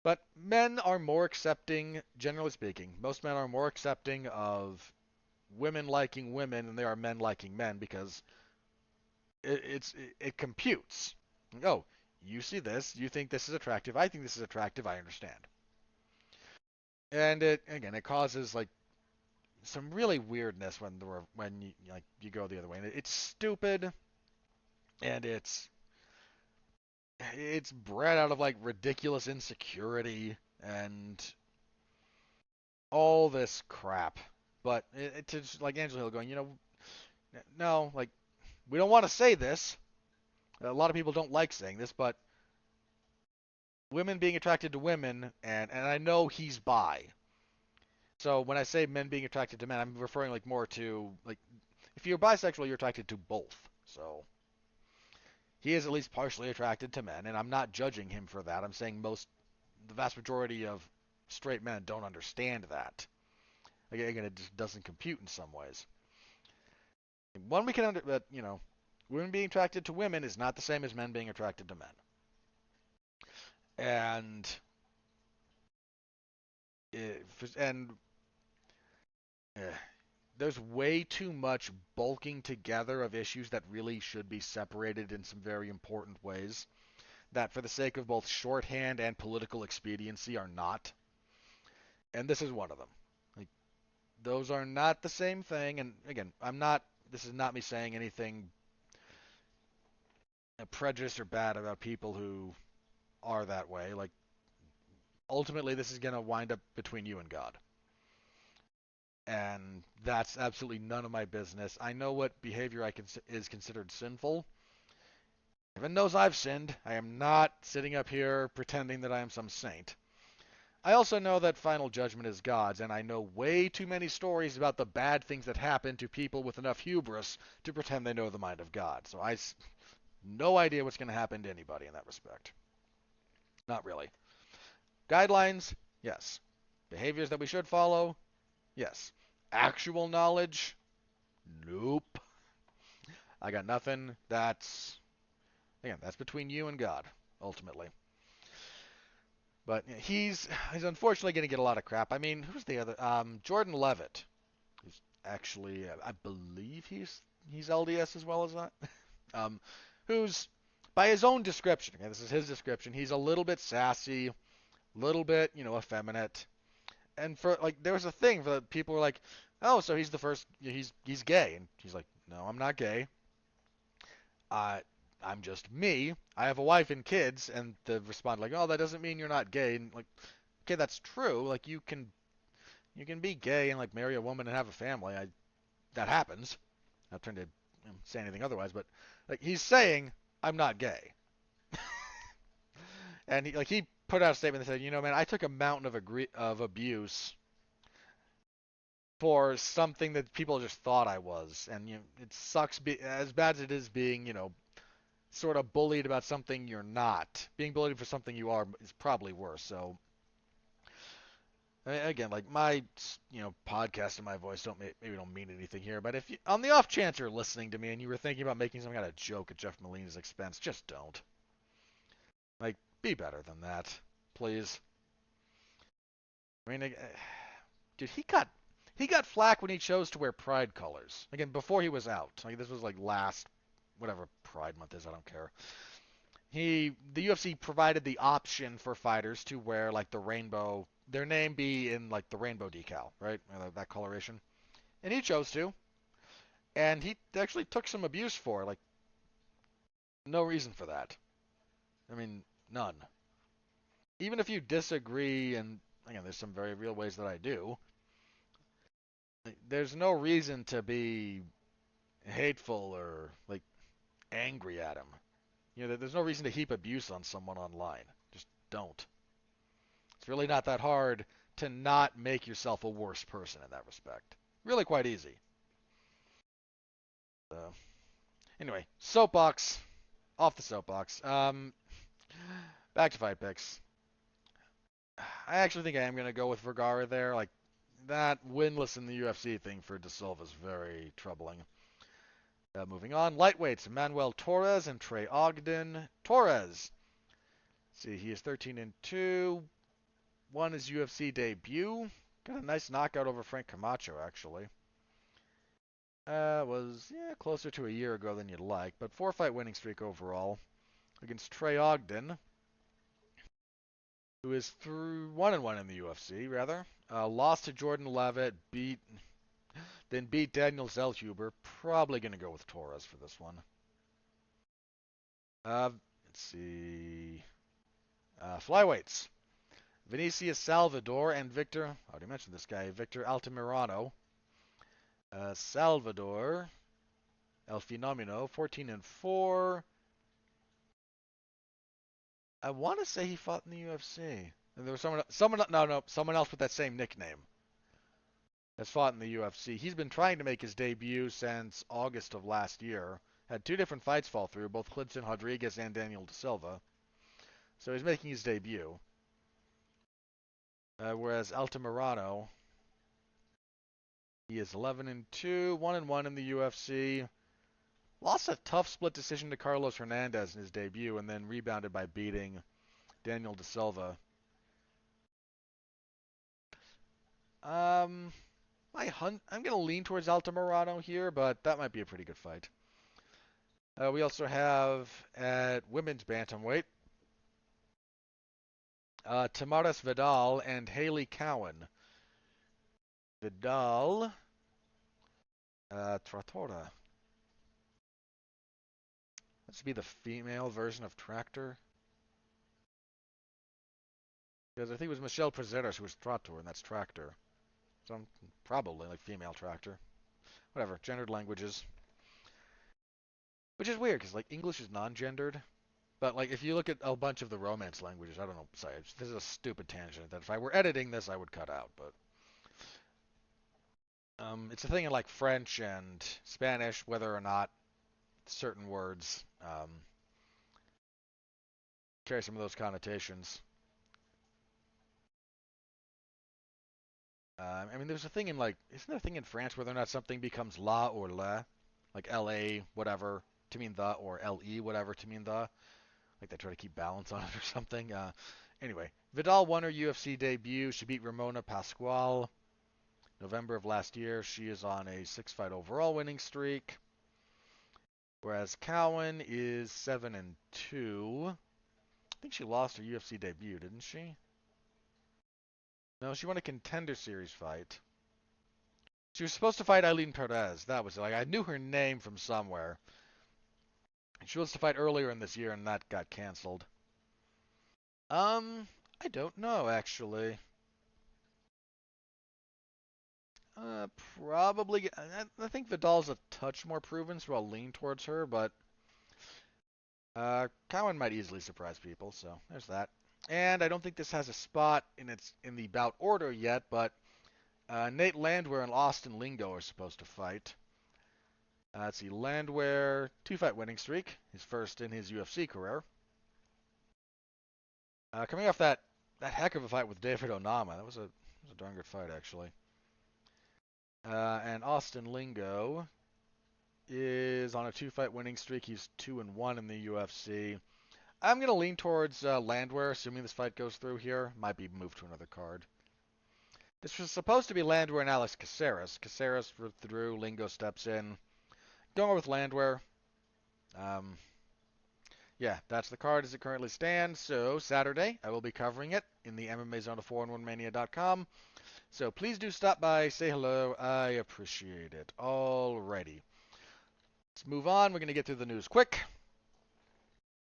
But men are more accepting, generally speaking. Most men are more accepting of women liking women than they are men liking men because it computes. Oh, you see this, you think this is attractive, I think this is attractive, I understand. And it causes like some really weirdness when you go the other way. And it's stupid and it's bred out of like ridiculous insecurity and all this crap. But to just, like Angela Hill going, no, like we don't want to say this. A lot of people don't like saying this, but women being attracted to women, and I know he's bi. So when I say men being attracted to men, I'm referring like more to like if you're bisexual, you're attracted to both. So he is at least partially attracted to men, and I'm not judging him for that. I'm saying the vast majority of straight men don't understand that. Again, it just doesn't compute in some ways. One we can but women being attracted to women is not the same as men being attracted to men. And and eh, there's way too much bulking together of issues that really should be separated in some very important ways that for the sake of both shorthand and political expediency are not. And this is one of them. Like those are not the same thing. And again, this is not me saying anything prejudiced or bad about people who are that way. Like ultimately this is going to wind up between you and God. and that's absolutely none of my business. I know what behavior is considered sinful. Heaven knows I've sinned. I am not sitting up here pretending that I am some saint. I also know that final judgment is God's, and I know way too many stories about the bad things that happen to people with enough hubris to pretend they know the mind of God. So I no idea what's going to happen to anybody in that respect. Not really. Guidelines, yes. Behaviors that we should follow, yes. Actual knowledge, nope. I got nothing. That's between you and God, ultimately. But he's unfortunately going to get a lot of crap. I mean, who's the other? Jordan Levitt, who's actually, I believe he's LDS as well as that. Um, who's by his own description. Okay, this is his description. He's a little bit sassy, little bit, effeminate. And for like, there was a thing for people were like, oh, so he's the first, he's gay, and he's like, no, I'm not gay. Uh, I'm just me. I have a wife and kids, and they respond like, oh, that doesn't mean you're not gay. And like, okay, that's true. Like you can be gay and like marry a woman and have a family. That happens. Not trying to say anything otherwise, but like he's saying I'm not gay, and he put out a statement that said, man, I took a mountain of abuse for something that people just thought I was, and it sucks. As bad as it is being, sort of bullied about something you're not. Being bullied for something you are is probably worse. So again, like my podcast and my voice maybe don't mean anything here, but if you, on the off chance you're listening to me and you were thinking about making some kind of joke at Jeff Molina's expense, just don't. Like, be better than that, please. I mean, dude, he got flack when he chose to wear Pride colors. Again, before he was out. Like this was like last whatever Pride month is, I don't care. The UFC provided the option for fighters to wear like the rainbow, their name be in like the rainbow decal, right? That coloration. And he chose to. And he actually took some abuse for it. Like, no reason for that. I mean, none. Even if you disagree, and again, there's some very real ways that I do, there's no reason to be hateful or like angry at him. There's no reason to heap abuse on someone online. Just don't. It's really not that hard to not make yourself a worse person in that respect. Really quite easy. Anyway, soapbox. Off the soapbox. Back to fight picks. I actually think I am going to go with Vergara there. Like, that winless in the UFC thing for De Silva is very troubling. Moving on. Lightweights. Manuel Torres and Trey Ogden. Torres. See, he is 13-2. Won his UFC debut. Got a nice knockout over Frank Camacho, actually. Was closer to a year ago than you'd like, but 4-fight winning streak overall against Trey Ogden, who is through 1-1 in the UFC, rather. Lost to Jordan Levitt, beat Daniel Zellhuber. Probably going to go with Torres for this one. Let's see. Flyweights. Vinicius Salvador and Victor, I already mentioned this guy, Victor Altamirano. Salvador, El Fenomeno, 14-4. I want to say he fought in the UFC. And there was someone else with that same nickname has fought in the UFC. He's been trying to make his debut since August of last year. Had two different fights fall through, both Clidson Rodriguez and Daniel De Silva. So he's making his debut. Whereas Altamirano, he is 11-2, 1-1 in the UFC. Lost a tough split decision to Carlos Hernandez in his debut, and then rebounded by beating Daniel De Silva. I'm going to lean towards Altamirano here, but that might be a pretty good fight. We also have at women's bantamweight Tamaris Vidal and Haley Cowan. Vidal, Trattora. This would be the female version of Tractor. Because I think it was Michelle Prazeres who was Trattor, and that's Tractor. Some probably like female tractor. Whatever, gendered languages. Which is weird because like English is non-gendered, but like if you look at a bunch of the Romance languages, I don't know. Sorry, this is a stupid tangent that if I were editing this, I would cut out. But it's a thing in like French and Spanish, whether or not certain words carry some of those connotations. I mean, there's a thing in like, isn't there a thing in France whether or not something becomes la or le, like la whatever to mean the or le whatever to mean the, like they try to keep balance on it or something. Anyway, Vidal won her UFC debut. She beat Ramona Pascual November of last year. She is on a 6-fight overall winning streak, whereas Cowan is 7-2. I think she lost her UFC debut, didn't she? No, she won a Contender Series fight. She was supposed to fight Eileen Perez. That was it. Like I knew her name from somewhere. She was to fight earlier in this year, and that got canceled. I don't know actually. Probably. I think Vidal's a touch more proven, so I'll lean towards her. But Cowan might easily surprise people, so there's that. And I don't think this has a spot in the bout order yet, but Nate Landwehr and Austin Lingo are supposed to fight. Let's see, Landwehr, 2-fight winning streak, his first in his UFC career. Coming off that heck of a fight with David Onama, that was a darn good fight actually. And Austin Lingo is on a 2-fight winning streak. He's 2-1 in the UFC. I'm gonna lean towards Landwehr, assuming this fight goes through here. Might be moved to another card. This was supposed to be Landwehr and Alex Caceres. Caceres withdrew. Lingo steps in. Going with Landwehr. Yeah, that's the card as it currently stands. So Saturday, I will be covering it in the MMA Zone of 411mania.com. So please do stop by, say hello. I appreciate it. Alrighty. Let's move on. We're going to get through the news quick.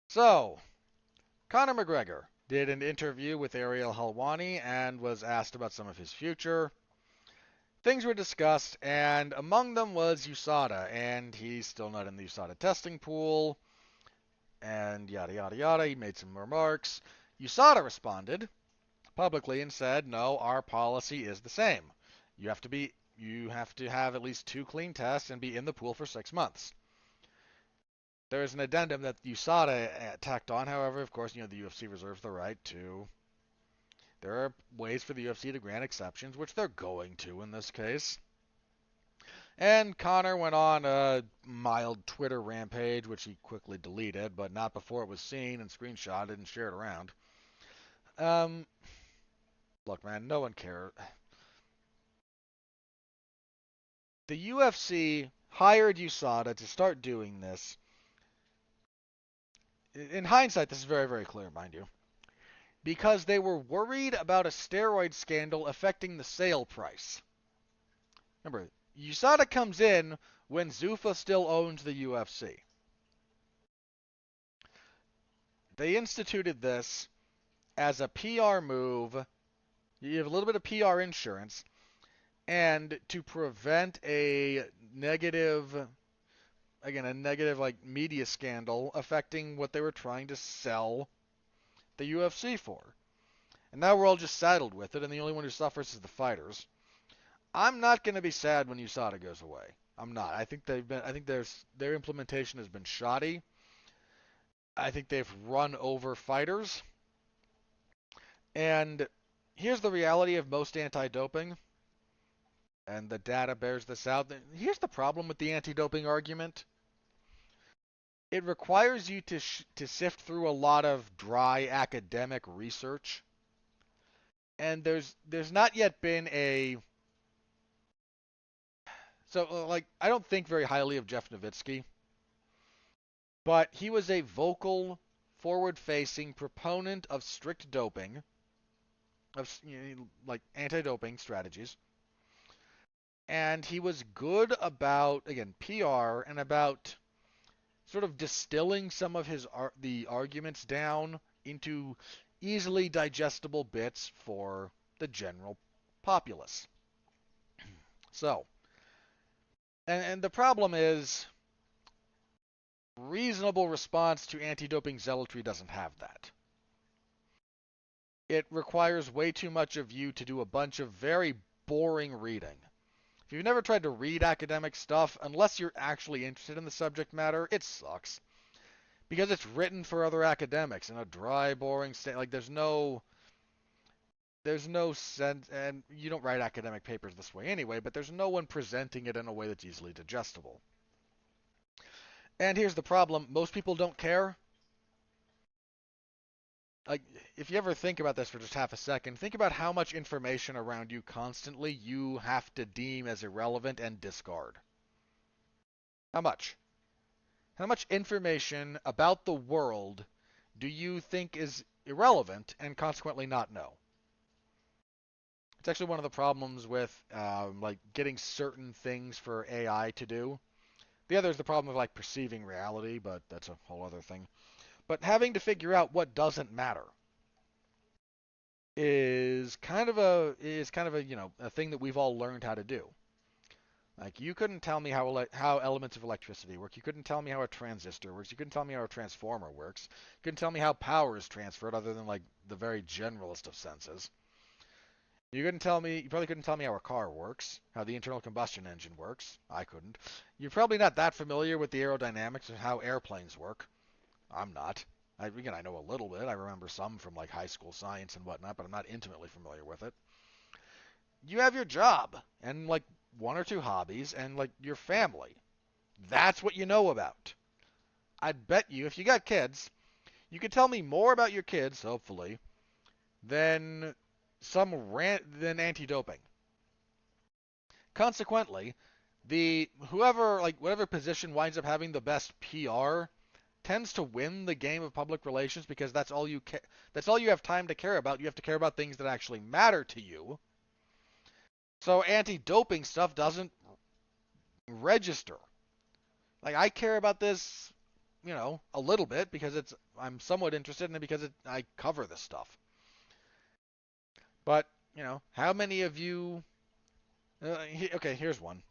So, Conor McGregor did an interview with Ariel Helwani and was asked about some of his future. Things were discussed, and among them was USADA, and he's still not in the USADA testing pool, and yada yada yada. He made some remarks. USADA responded publicly and said, no, our policy is the same. You have to have at least 2 clean tests and be in the pool for 6 months. There is an addendum that USADA tacked on, however, of course, the UFC reserves the right to. There are ways for the UFC to grant exceptions, which they're going to in this case. And Conor went on a mild Twitter rampage, which he quickly deleted, but not before it was seen and screenshotted and shared around. Look, man, no one cares. The UFC hired USADA to start doing this. In hindsight, this is very, very clear, mind you. Because they were worried about a steroid scandal affecting the sale price. Remember, USADA comes in when Zuffa still owns the UFC. They instituted this as a PR move. You have a little bit of PR insurance, and to prevent a negative like media scandal affecting what they were trying to sell the UFC for. And now we're all just saddled with it, and the only one who suffers is the fighters. I'm not going to be sad when USADA goes away. I'm not. I think their implementation has been shoddy. I think they've run over fighters. And here's the reality of most anti-doping, and the data bears this out. Here's the problem with the anti-doping argument. It requires you to sift through a lot of dry academic research, and there's not yet been a I don't think very highly of Jeff Nowitzki, but he was a vocal, forward-facing proponent of strict doping, of like anti-doping strategies, and he was good about, again, PR and about sort of distilling some of the arguments down into easily digestible bits for the general populace. So, and the problem is reasonable response to anti-doping zealotry doesn't have that. It requires way too much of you to do a bunch of very boring reading. If you've never tried to read academic stuff, unless you're actually interested in the subject matter, it sucks. Because it's written for other academics in a dry, boring state. Like, there's no sense, and you don't write academic papers this way anyway, but there's no one presenting it in a way that's easily digestible. And here's the problem, most people don't care. Like, if you ever think about this for just half a second, think about how much information around you constantly you have to deem as irrelevant and discard. How much? How much information about the world do you think is irrelevant and consequently not know? It's actually one of the problems with like getting certain things for AI to do. The other is the problem of like perceiving reality, but that's a whole other thing. But having to figure out what doesn't matter is kind of a a thing that we've all learned how to do. Like you couldn't tell me how elements of electricity work. You couldn't tell me how a transistor works. You couldn't tell me how a transformer works. You couldn't tell me how power is transferred other than like the very generalist of senses. You probably couldn't tell me how a car works, how the internal combustion engine works. I couldn't. You're probably not that familiar with the aerodynamics of how airplanes work. I'm not. I know a little bit. I remember some from like high school science and whatnot, but I'm not intimately familiar with it. You have your job and like one or two hobbies and like your family. That's what you know about. I'd bet you if you got kids, you could tell me more about your kids, hopefully, than than anti-doping. Consequently, the whoever like whatever position winds up having the best PR tends to win the game of public relations because that's all you have time to care about. You have to care about things that actually matter to you. So anti-doping stuff doesn't register. Like I care about this, a little bit because I'm somewhat interested in it because I cover this stuff. But, how many of you okay, here's one.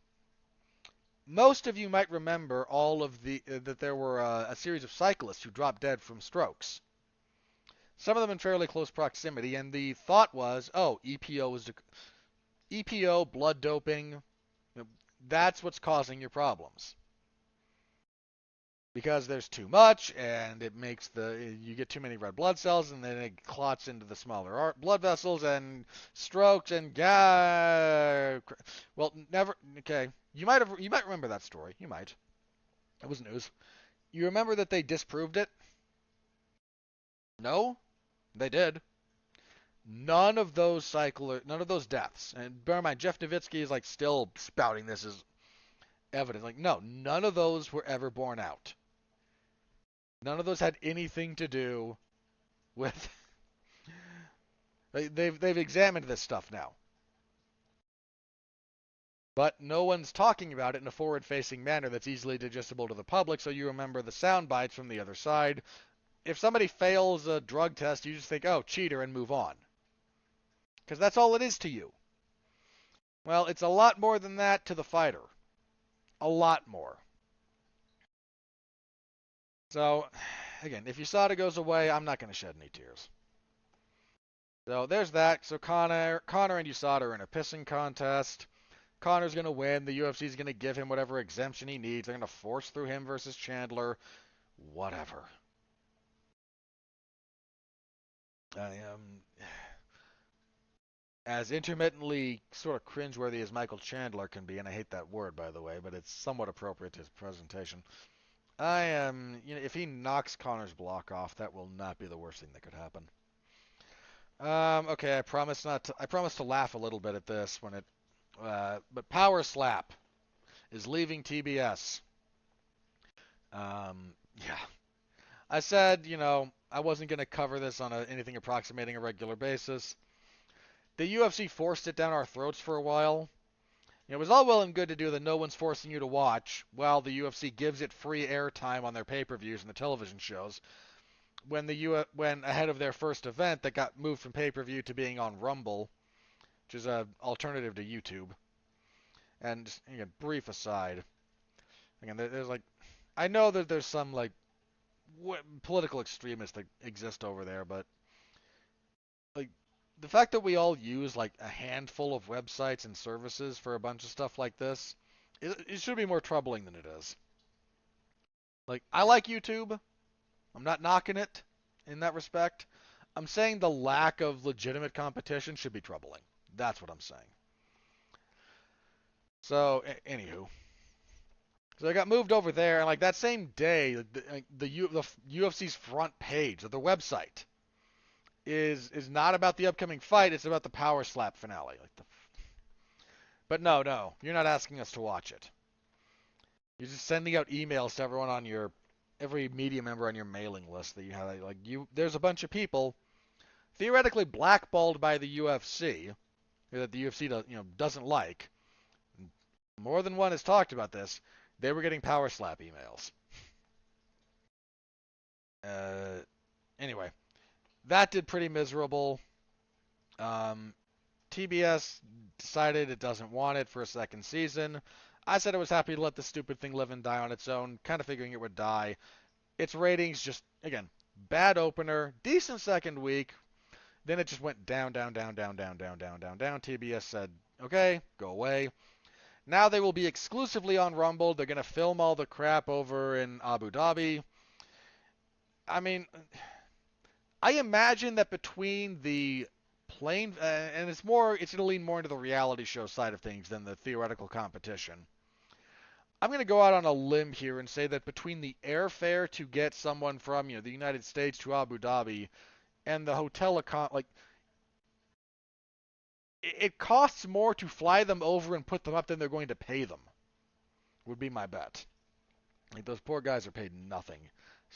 Most of you might remember all of that there were a series of cyclists who dropped dead from strokes. Some of them in fairly close proximity, and the thought was, oh, EPO, blood doping, that's what's causing your problems. Because there's too much, and you get too many red blood cells, and then it clots into the smaller blood vessels, and strokes, and well, never. Okay, you might remember that story. You might. It was news. You remember that they disproved it? No, they did. None of those deaths, and bear in mind, Jeff Nowitzki is like still spouting this as evidence. Like, no, none of those were ever borne out. None of those had anything to do with. They've examined this stuff now, but no one's talking about it in a forward-facing manner that's easily digestible to the public. So you remember the sound bites from the other side. If somebody fails a drug test, you just think, "Oh, cheater," and move on, because that's all it is to you. Well, it's a lot more than that to the fighter. A lot more. So, again, if USADA goes away, I'm not going to shed any tears. So there's that. So Conor and USADA are in a pissing contest. Conor's going to win. The UFC is going to give him whatever exemption he needs. They're going to force through him versus Chandler. Whatever. I am as intermittently sort of cringeworthy as Michael Chandler can be, and I hate that word, by the way, but it's somewhat appropriate to his presentation. I am, if he knocks Conor's block off, that will not be the worst thing that could happen. Okay, I promise to laugh a little bit at this but Power Slap is leaving TBS. Yeah. I said, I wasn't going to cover this on anything approximating a regular basis. The UFC forced it down our throats for a while. It was all well and good to do the no one's forcing you to watch while the UFC gives it free airtime on their pay-per-views and the television shows. When ahead of their first event that got moved from pay-per-view to being on Rumble, which is an alternative to YouTube. And just, again, brief aside. Again, there's like, I know that there's some like political extremists that exist over there, but like the fact that we all use like a handful of websites and services for a bunch of stuff like this, it should be more troubling than it is. Like, I like YouTube. I'm not knocking it in that respect. I'm saying the lack of legitimate competition should be troubling. That's what I'm saying. So, anywho. So I got moved over there, and like that same day, the UFC's front page of the website is not about the upcoming fight. It's about the Power Slap finale. But no, you're not asking us to watch it. You're just sending out emails to everyone on your every media member on your mailing list that you have. Like there's a bunch of people theoretically blackballed by the UFC that the UFC doesn't like. More than one has talked about this. They were getting Power Slap emails. Uh, anyway, that did pretty miserable. TBS decided it doesn't want it for a second season. I said I was happy to let the stupid thing live and die on its own, kind of figuring it would die. Its ratings just, again, bad opener, decent second week. Then it just went down, down, down, down, down, down, down, down, down. TBS said, okay, go away. Now they will be exclusively on Rumble. They're going to film all the crap over in Abu Dhabi. I mean, I imagine that between the plain, and it's going to lean more into the reality show side of things than the theoretical competition. I'm going to go out on a limb here and say that between the airfare to get someone from, the United States to Abu Dhabi and the hotel like it costs more to fly them over and put them up than they're going to pay them. Would be my bet. Like those poor guys are paid nothing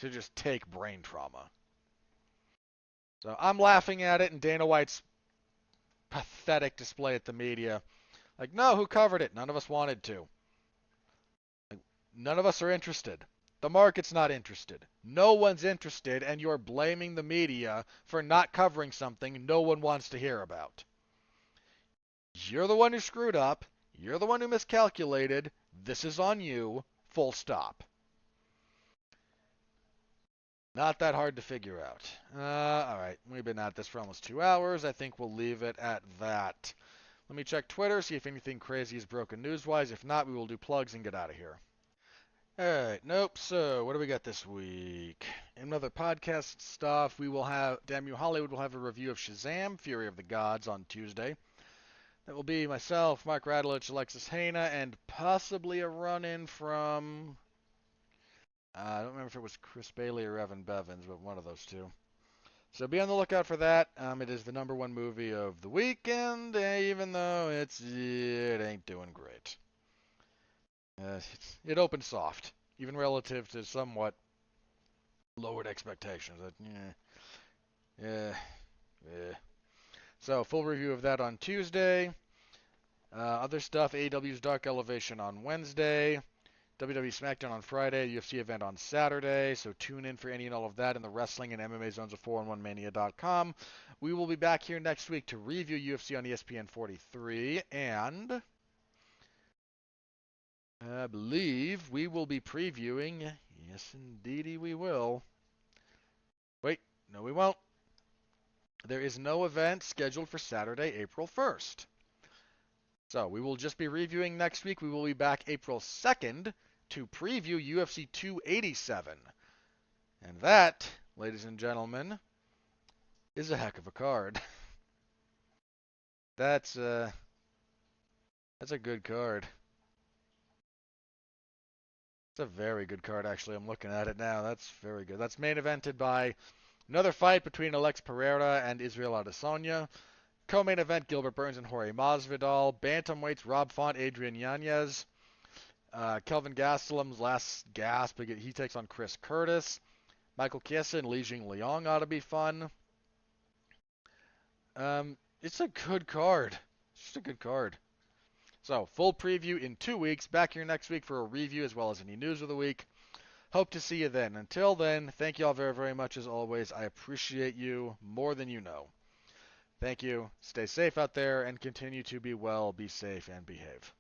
to just take brain trauma. So I'm laughing at it, and Dana White's pathetic display at the media. Like, no, who covered it? None of us wanted to. Like, none of us are interested. The market's not interested. No one's interested, and you're blaming the media for not covering something no one wants to hear about. You're the one who screwed up. You're the one who miscalculated. This is on you. Full stop. Not that hard to figure out. Alright, we've been at this for almost 2 hours. I think we'll leave it at that. Let me check Twitter, see if anything crazy is broken news-wise. If not, we will do plugs and get out of here. Alright, nope. So, what do we got this week? Another podcast stuff. We will have, Damn You Hollywood will have a review of Shazam, Fury of the Gods on Tuesday. That will be myself, Mark Radulich, Alexis Haina, and possibly a run-in from... I don't remember if it was Chris Bailey or Evan Bevins, but one of those two. So be on the lookout for that. It is the #1 movie of the weekend, even though it ain't doing great. It opened soft, even relative to somewhat lowered expectations. Yeah. So full review of that on Tuesday. Other stuff, AEW's Dark Elevation on Wednesday. WWE SmackDown on Friday, UFC event on Saturday, so tune in for any and all of that in the wrestling and MMA zones of 411mania.com. We will be back here next week to review UFC on ESPN 43, and I believe we will be previewing, yes indeedy we will. Wait, no we won't. There is no event scheduled for Saturday, April 1st. So we will just be reviewing next week. We will be back April 2nd to preview UFC 287. And that, ladies and gentlemen, is a heck of a card. That's a good card. It's a very good card, actually. I'm looking at it now. That's very good. That's main evented by another fight between Alex Pereira and Israel Adesanya. Co-main event, Gilbert Burns and Jorge Masvidal. Bantamweights, Rob Font, Adrian Yanez. Kelvin Gastelum's last gasp. He takes on Chris Curtis. Michael Chiesa and Li Jing Liang ought to be fun. It's a good card. It's just a good card. So, full preview in 2 weeks. Back here next week for a review as well as any news of the week. Hope to see you then. Until then, thank you all very, very much as always. I appreciate you more than you know. Thank you. Stay safe out there and continue to be well, be safe, and behave.